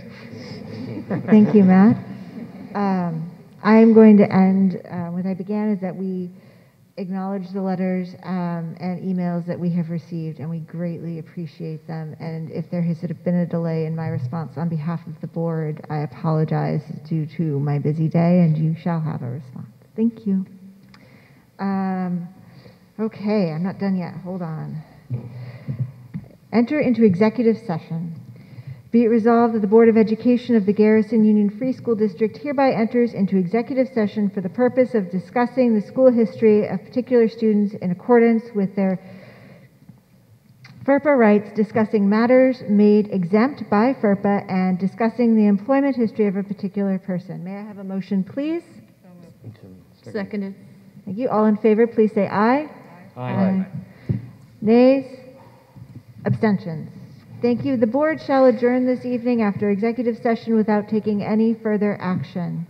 Thank you, Matt. I am going to end what I began, is that we acknowledge the letters and emails that we have received, and we greatly appreciate them. And if there has been a delay in my response on behalf of the board, I apologize due to my busy day, and you shall have a response. Thank you. Okay, I'm not done yet. Hold on. Enter into executive session. Be it resolved that the Board of Education of the Garrison Union Free School District hereby enters into executive session for the purpose of discussing the school history of particular students in accordance with their FERPA rights, discussing matters made exempt by FERPA, and discussing the employment history of a particular person. May I have a motion, please? Seconded. Thank you. All in favor, please say aye. Aye. Nays? Abstentions? Thank you. The board shall adjourn this evening after executive session without taking any further action.